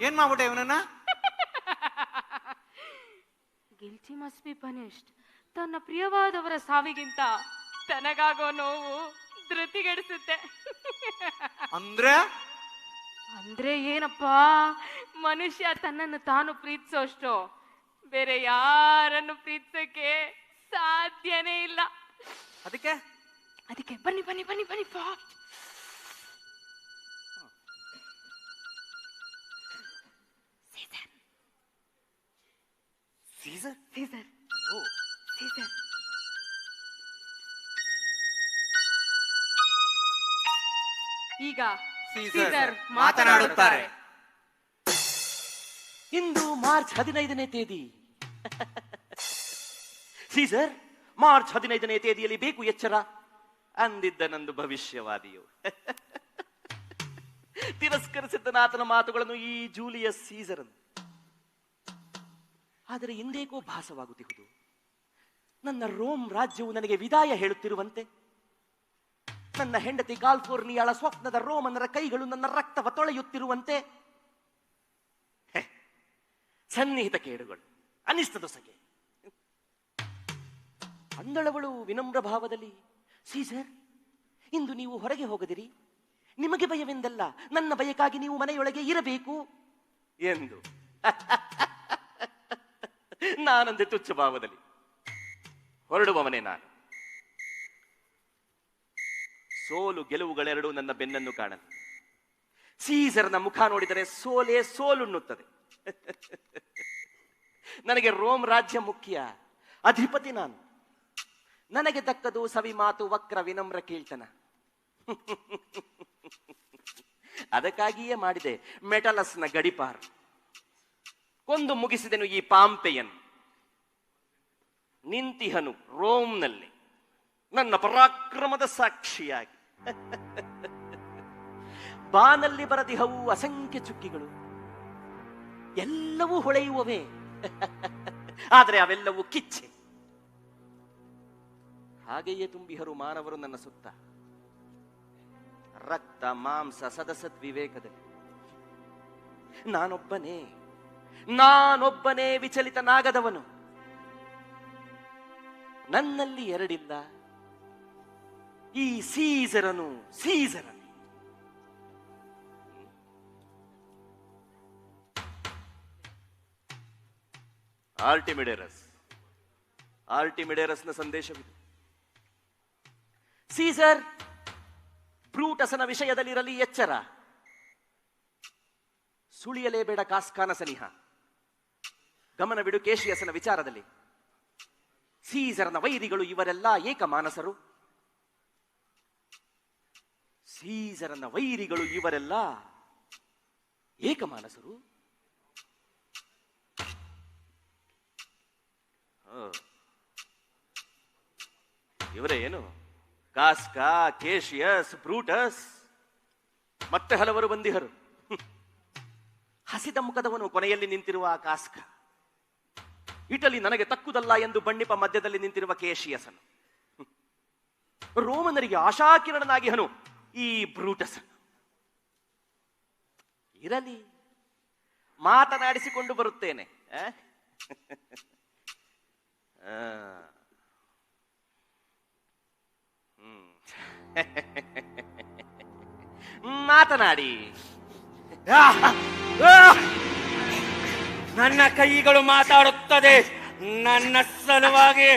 ಏನ್ ಮಾಡ್ಬಿಟ್ಟೆ ಇವನನ್ನ? Guilty must be punished. ತನ್ನ ಪ್ರಿಯವಾದವರ ಸಾವಿಗಿಂತ ತನಗಾಗೋ ನೋವು ಧೃತಿಗೆಡಿಸುತ್ತೆ. ಅಂದ್ರೆ ಅಂದ್ರೆ ಏನಪ್ಪ, ಮನುಷ್ಯ ತನ್ನನ್ನು ತಾನು ಪ್ರೀತಿಸೋಷ್ಟು ಬೇರೆ ಯಾರನ್ನು ಪ್ರೀತಿಸಕ್ಕೆ ಸಾಧ್ಯನೇ ಇಲ್ಲ. ಅದಕ್ಕೆ ಅದಕ್ಕೆ ಬನ್ನಿ ಬನ್ನಿ ಬನ್ನಿ ಬನ್ನಿ ಫಾಸ್ಟ್. ಸೀಸರ್ ಸೀಸರ್ ಓ ಸೀಸರ್ ಈಗ ಸೀಸರ್ ಮಾತನಾಡುತ್ತಾರೆ. ಇಂದು ಮಾರ್ಚ್ 15ನೇ ತೇದಿ. ಸೀಸರ್, ಮಾರ್ಚ್ 15ನೇ ತೇದಿಯಲ್ಲಿ ಬೇಕು ಎಚ್ಚರ ಅಂದಿದ್ದ ನಂದು ಭವಿಷ್ಯವಾದಿಯು. ತಿರಸ್ಕರಿಸಿದ್ದನ ಆತನ ಮಾತುಗಳನ್ನು ಈ ಜೂಲಿಯಸ್ ಸೀಸರ್. ಆದರೆ ಇಂದೇಕೋ ಭಾಸವಾಗುತ್ತಿರುವುದು, ನನ್ನ ರೋಮ್ ರಾಜ್ಯವು ನನಗೆ ವಿದಾಯ ಹೇಳುತ್ತಿರುವಂತೆ. ನನ್ನ ಹೆಂಡತಿ ಕಾಲ್ಫೋರ್ನಿಯಾಳ ಸ್ವಪ್ನದ ರೋಮನರ ಕೈಗಳು ನನ್ನ ರಕ್ತವ ತೊಳೆಯುತ್ತಿರುವಂತೆ. ಸನ್ನಿಹಿತ ಕೇಡುಗಳು, ಅನಿಷ್ಟದೊಸಗೆ. ಅಂದಳವಳು ವಿನಮ್ರ ಭಾವದಲ್ಲಿ, ಸೀಸರ್, ಇಂದು ನೀವು ಹೊರಗೆ ಹೋಗದಿರಿ. ನಿಮಗೆ ಭಯವೆಂದಲ್ಲ, ನನ್ನ ಭಯಕ್ಕಾಗಿ ನೀವು ಮನೆಯೊಳಗೆ ಇರಬೇಕು ಎಂದು. ನಾನಂದೆ ತುಚ್ಛ ಭಾವದಲ್ಲಿ. ಹೊರಡುವವನೇ ನಾನು. ಸೋಲು ಗೆಲುವುಗಳೆರಡೂ ನನ್ನ ಬೆನ್ನನ್ನು ಕಾಣಲು. ಸೀಸರ್ನ ಮುಖ ನೋಡಿದರೆ ಸೋಲೇ ಸೋಲುಣ್ಣುತ್ತದೆ. ನನಗೆ ರೋಮ್ ರಾಜ್ಯ ಮುಖ್ಯ, ಅಧಿಪತಿ ನಾನು. ನನಗೆ ದಕ್ಕದು ಸವಿ ಮಾತು, ವಕ್ರ ವಿನಮ್ರ ಕೀರ್ತನ. ಅದಕ್ಕಾಗಿಯೇ ಮಾಡಿದೆ ಮೆಟಲಸ್ನ ಗಡಿಪಾರು. ಕೊಂದು ಮುಗಿಸಿದೆನು ಈ ಪಾಂಪೆಯನ್ನು. ನಿಂತಿಹನು ರೋಮ್ನಲ್ಲಿ ನನ್ನ ಪರಾಕ್ರಮದ ಸಾಕ್ಷಿಯಾಗಿ. ಬಾನಲ್ಲಿ ಬರದಿಹವು ಅಸಂಖ್ಯ ಚುಕ್ಕಿಗಳು, ಎಲ್ಲವೂ ಹೊಳೆಯುವವೇ. ಆದರೆ ಅವೆಲ್ಲವೂ ಕಿಚ್ಚೆ. ಹಾಗೆಯೇ ತುಂಬಿಹರು ಮಾನವರು ನನ್ನ ಸುತ್ತ, ರಕ್ತ ಮಾಂಸ ಸದಸದ್ ವಿವೇಕದಲ್ಲಿ. ನಾನೊಬ್ಬನೇ ವಿಚಲಿತನಾಗದವನು. ನನ್ನಲ್ಲಿ ಎರಡಿಲ್ಲ, ಈ ಸೀಸರನು ಸೀಸರನು. ಆರ್ಟಿಮಿಡೇರಸ್ನ ಸಂದೇಶವಿದೆ. ಸೀಸರ್, ಬ್ರೂಟಸನ ವಿಷಯದಲ್ಲಿರಲಿ ಎಚ್ಚರ. ಸುಳಿಯಲೇಬೇಡ ಕಾಸ್ಕಾನ ಸನಿಹ. ಗಮನವಿಡು ಕೇಶಿಯಸನ ವಿಚಾರದಲ್ಲಿ. ಸೀಸರ್ನ ವೈರಿಗಳು ಇವರೆಲ್ಲ ಏಕಮಾನಸರು. ಸೀಸರನ ವೈರಿಗಳು ಇವರೆಲ್ಲ ಏಕಮಾನಸರು. ಇವರೇ ಏನು? ಕಾಸ್ಕಾ, ಕೇಶಿಯಸ್, ಬ್ರೂಟಸ್ ಮತ್ತೆ ಹಲವರು ಬಂದಿಹರು. ಹಸಿದ ಮುಖದವನು ಕೊನೆಯಲ್ಲಿ ನಿಂತಿರುವ ಆ ಕಾಸ್ಕ. ಇಟಲಿ ನನಗೆ ತಕ್ಕುದಲ್ಲ ಎಂದು ಬಣ್ಣಿಪ ಮಧ್ಯದಲ್ಲಿ ನಿಂತಿರುವ ಕೇಶಿಯಸನು. ರೋಮನರಿಗೆ ಆಶಾಕಿರಣನಾಗಿಹನು ಈ ಬ್ರೂಟಸನು. ಇರಲಿ, ಮಾತನಾಡಿಸಿಕೊಂಡು ಬರುತ್ತೇನೆ. ಮಾತನಾಡಿ. ನನ್ನ ಕೈಗಳು ಮಾತಾಡುತ್ತದೆ ನನ್ನ ಸಲುವಾಗಿ.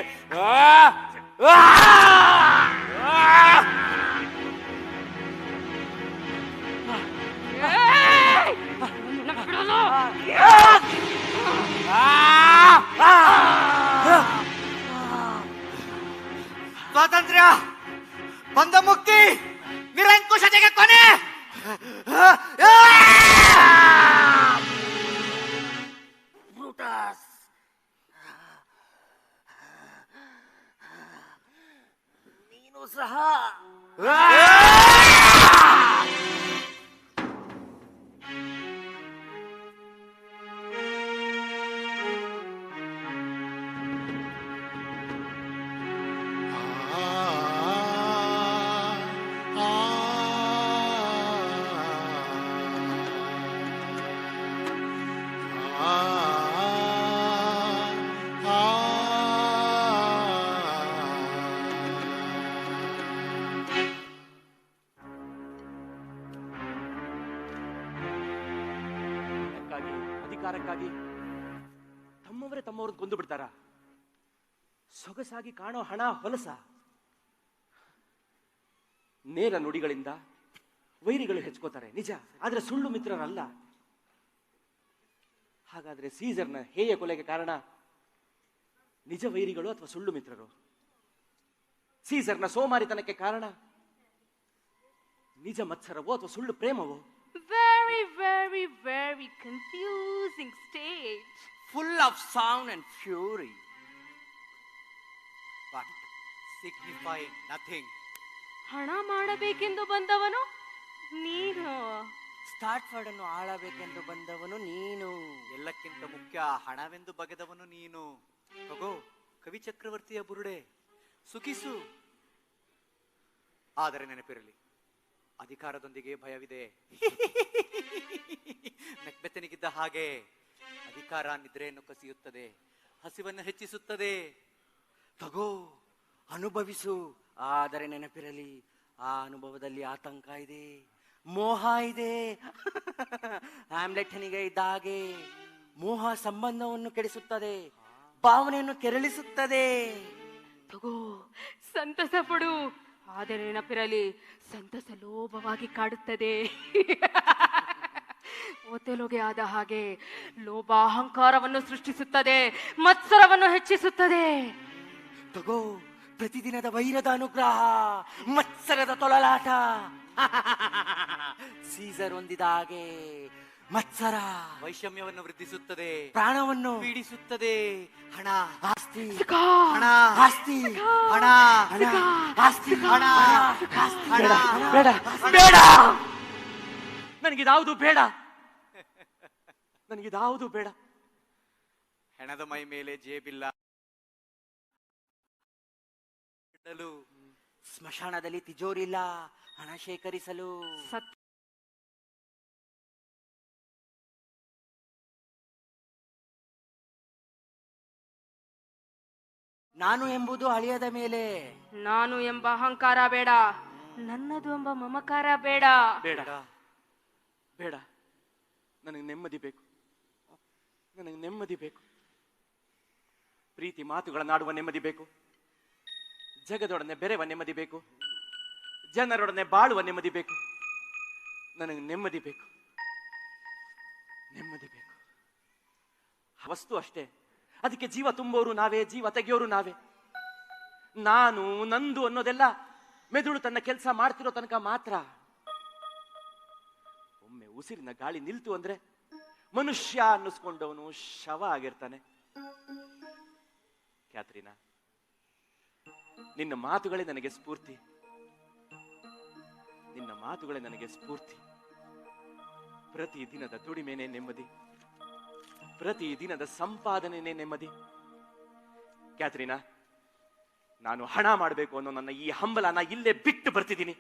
ಸ್ವಾತಂತ್ರ್ಯ, ಬಂಧ ಮುಕ್ತಿ, ನಿರಂಕುಶತೆಗೆ ಕೊನೆ. ಬ್ರೂಟಸ್, ನೀನು ಸಹ ಆ ಕಾರಣಕ್ಕಾಗಿ ತಮ್ಮವರೇ ತಮ್ಮವ್ರನ್ನ ಕೊಂದು ಬಿಡ್ತಾರ? ಸೊಗಸಾಗಿ ಕಾಣೋ ಹಣ ಹೊಲಸ. ನೇರ ನುಡಿಗಳಿಂದ ವೈರಿಗಳು ಹೆಚ್ಕೋತಾರೆ ನಿಜ, ಆದ್ರೆ ಸುಳ್ಳು ಮಿತ್ರರಲ್ಲ. ಹಾಗಾದ್ರೆ ಸೀಸರ್ನ ಹೇಯ ಕೊಲೆಗೆ ಕಾರಣ ನಿಜ ವೈರಿಗಳು ಅಥವಾ ಸುಳ್ಳು ಮಿತ್ರರು? ಸೀಸರ್ನ ಸೋಮಾರಿತನಕ್ಕೆ ಕಾರಣ ನಿಜ ಮತ್ಸರವೋ ಅಥವಾ ಸುಳ್ಳು ಪ್ರೇಮವೋ? Very, very, very confusing stage. Full of sound and fury. But signifying nothing. ಹಣ ಮಾಡಬೇಕೆಂದು ಬಂದವನು ನೀನು. ಸ್ಟಾರ್ಟ್ಫರ್ಡ್ ಅನ್ನು ಆಳಬೇಕೆಂದು ಬಂದವನು ನೀನು. ಎಲ್ಲಕ್ಕಿಂತ ಮುಖ್ಯ ಹಣವೆಂದು ಬಗೆದವನು ನೀನು. ತಗೋ ಕವಿ ಚಕ್ರವರ್ತಿಯ ಬುರುಡೆ, ಸುಖಿಸು. ಆದರೆ ನೆನಪಿರಲಿ, ಅಧಿಕಾರದೊಂದಿಗೆ ಭಯವಿದೆ. ಮೆಕ್ಬೆತ್ತನಿಗಿದ್ದ ಹಾಗೆ ಅಧಿಕಾರ ನಿದ್ರೆಯನ್ನು ಕಸಿಯುತ್ತದೆ, ಹಸಿವನ್ನು ಹೆಚ್ಚಿಸುತ್ತದೆ. ತಗೋ ಅನುಭವಿಸು. ಆದರೆ ನೆನಪಿರಲಿ, ಆ ಅನುಭವದಲ್ಲಿ ಆತಂಕ ಇದೆ, ಮೋಹ ಇದೆ. ಹ್ಯಾಮ್ಲೆಟ್ನಿಗೆ ಇದ್ದ ಹಾಗೆ ಮೋಹ ಸಂಬಂಧವನ್ನು ಕೆಡಿಸುತ್ತದೆ, ಭಾವನೆಯನ್ನು ಕೆರಳಿಸುತ್ತದೆ. ತಗೋ ಸಂತಸ ಪಡು. ಆದರೆ ನೆನಪಿರಲಿ, ಸಂತಸ ಲೋಭವಾಗಿ ಕಾಡುತ್ತದೆ. ಒತೆಲೊಗೆ ಆದ ಹಾಗೆ ಲೋಭ ಅಹಂಕಾರವನ್ನು ಸೃಷ್ಟಿಸುತ್ತದೆ, ಮತ್ಸರವನ್ನು ಹೆಚ್ಚಿಸುತ್ತದೆ. ತಗೋ ಪ್ರತಿದಿನದ ವೈರದ ಅನುಗ್ರಹ, ಮತ್ಸರದ ತೊಳಲಾಟ. ಸೀಸರ್ ಹೊಂದಿದ ಹಾಗೆ ಮತ್ಸರ ವೈಷಮ್ಯವನ್ನು ವೃದ್ಧಿಸುತ್ತದೆ, ಪ್ರಾಣವನ್ನು ಪೀಡಿಸುತ್ತದೆ. ಹಣ, ಆಸ್ತಿ, ಹಣ, ಆಸ್ತಿ, ಹಣ, ಹಣ, ಆಸ್ತಿ, ಹಣ, ಬೇಡ, ಬೇಡ ಬೇಡ, ನನಗಿದಾವುದು ಬೇಡ, ನನಗಿದಾವುದು ಬೇಡ. ಹೆಣದ ಮೈ ಮೇಲೆ ಜೇಬಿಲ್ಲ, ಸ್ಮಶಾನದಲ್ಲಿ ತಿಜೋರಿಲ್ಲ ಹಣ ಶೇಖರಿಸಲು. ನಾನು ಎಂಬುದು ಅಳಿಯದ ಮೇಲೆ. ನಾನು ಎಂಬ ಅಹಂಕಾರ ಬೇಡ, ನನ್ನದು ಎಂಬ ಮಮಕಾರ ಬೇಡ. ಬೇಡ ಬೇಡ, ನನಗೆ ನೆಮ್ಮದಿ ಬೇಕು, ನನಗೆ ನೆಮ್ಮದಿ ಬೇಕು. ಪ್ರೀತಿ ಮಾತುಗಳನ್ನಾಡುವ ನೆಮ್ಮದಿ ಬೇಕು, ಜಗದೊಡನೆ ಬೆರೆವ ನೆಮ್ಮದಿ ಬೇಕು, ಜನರೊಡನೆ ಬಾಳುವ ನೆಮ್ಮದಿ ಬೇಕು. ನನಗೆ ನೆಮ್ಮದಿ ಬೇಕು, ನೆಮ್ಮದಿ ಬೇಕು. ವಸ್ತು ಅಷ್ಟೇ, ಅದಕ್ಕೆ ಜೀವ ತುಂಬೋರು ನಾವೇ, ಜೀವ ತೆಗೆಯೋರು ನಾವೇ. ನಾನು ನಂದು ಅನ್ನೋದೆಲ್ಲ ಮೆದುಳು ತನ್ನ ಕೆಲಸ ಮಾಡ್ತಿರೋ ತನಕ ಮಾತ್ರ. ಒಮ್ಮೆ ಉಸಿರಿನ ಗಾಳಿ ನಿಲ್ತು ಅಂದ್ರೆ ಮನುಷ್ಯ ಅನ್ನಿಸ್ಕೊಂಡವನು ಶವ ಆಗಿರ್ತಾನೆ. ಕ್ಯಾತ್ರಿನಾ, ನಿನ್ನ ಮಾತುಗಳೇ ನನಗೆ ಸ್ಫೂರ್ತಿ, ನಿನ್ನ ಮಾತುಗಳೇ ನನಗೆ ಸ್ಫೂರ್ತಿ. ಪ್ರತಿ ದಿನದ ದುಡಿಮೆನೇ ನೆಮ್ಮದಿ, ಪ್ರತಿ ದಿನದ ಸಂಪಾದನೆನೇ ನೆಮ್ಮದಿ. ಕ್ಯಾತ್ರಿನಾ, ನಾನು ಹಣ ಮಾಡಬೇಕು ಅನ್ನೋ ನನ್ನ ಈ ಹಂಬಲನ ಇಲ್ಲೇ ಬಿಟ್ಟು ಬರ್ತಿದ್ದೀನಿ.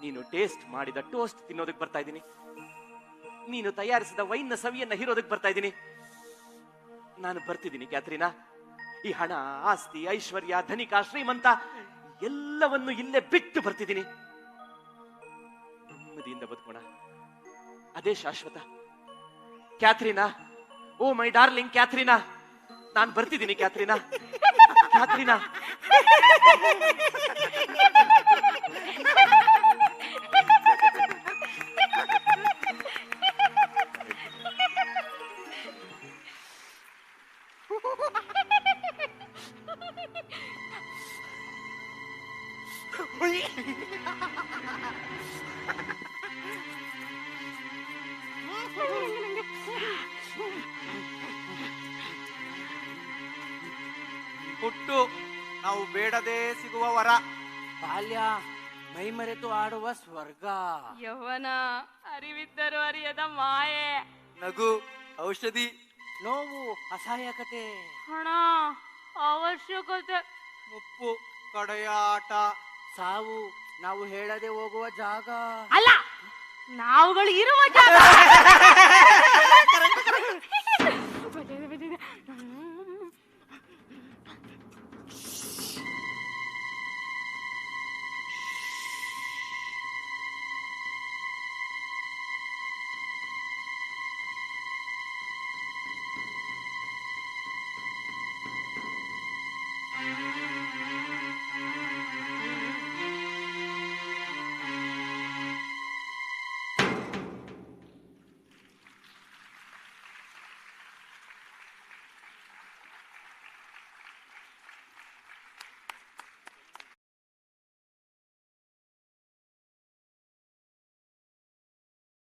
ನೀನು ಟೇಸ್ಟ್ ಮಾಡಿದ ಟೋಸ್ಟ್ ತಿನ್ನೋದಕ್ಕೆ ಬರ್ತಾ ಇದ್ದೀನಿ, ನೀನು ತಯಾರಿಸಿದ ವೈನ್ನ ಸವಿಯನ್ನ ಹೀರೋದಕ್ಕೆ ಬರ್ತಾ ಇದ್ದೀನಿ. ನಾನು ಬರ್ತಿದ್ದೀನಿ ಕ್ಯಾತ್ರಿನಾ. ಈ ಹಣ, ಆಸ್ತಿ, ಐಶ್ವರ್ಯ, ಧನಿಕ, ಶ್ರೀಮಂತ ಎಲ್ಲವನ್ನು ಇಲ್ಲೇ ಬಿಟ್ಟು ಬರ್ತಿದ್ದೀನಿ. ನೆಮ್ಮದಿಯಿಂದ ಬದುಕೋಣ, ಅದೇ ಶಾಶ್ವತ. ಕ್ಯಾತ್ರಿನಾ, ಓ ಮೈ ಡಾರ್ಲಿಂಗ್ ಕ್ಯಾತ್ರಿನಾ, ನಾನು ಬರ್ತಿದ್ದೀನಿ ಕ್ಯಾತ್ರಿನಾ. ಕ್ಯಾತ್ರಿನಾ, ಹುಟ್ಟು ನಾವು ಬೇಡದೇ ಸಿಗುವ ವರ. ಬಾಲ್ಯ ಮೈಮರೆತು ಆಡುವ ಸ್ವರ್ಗ. ಯೌವನ ಅರಿವಿದ್ದರೂ ಅರಿಯದ ಮಾಯೆ. ನಗು ಔಷಧಿ, ನೋವು ಅಸಹಾಯಕತೆ. ಹಣ ಅವಶ್ಯಕತೆ. ಮುಪ್ಪು ಕಡೆಯಾಟ. ಸಾವು ನಾವು ಹೇಳದೆ ಹೋಗುವ ಜಾಗ. ಅಲ್ಲ, ನಾವುಗಳು ಇರುವ ಜಾಗ.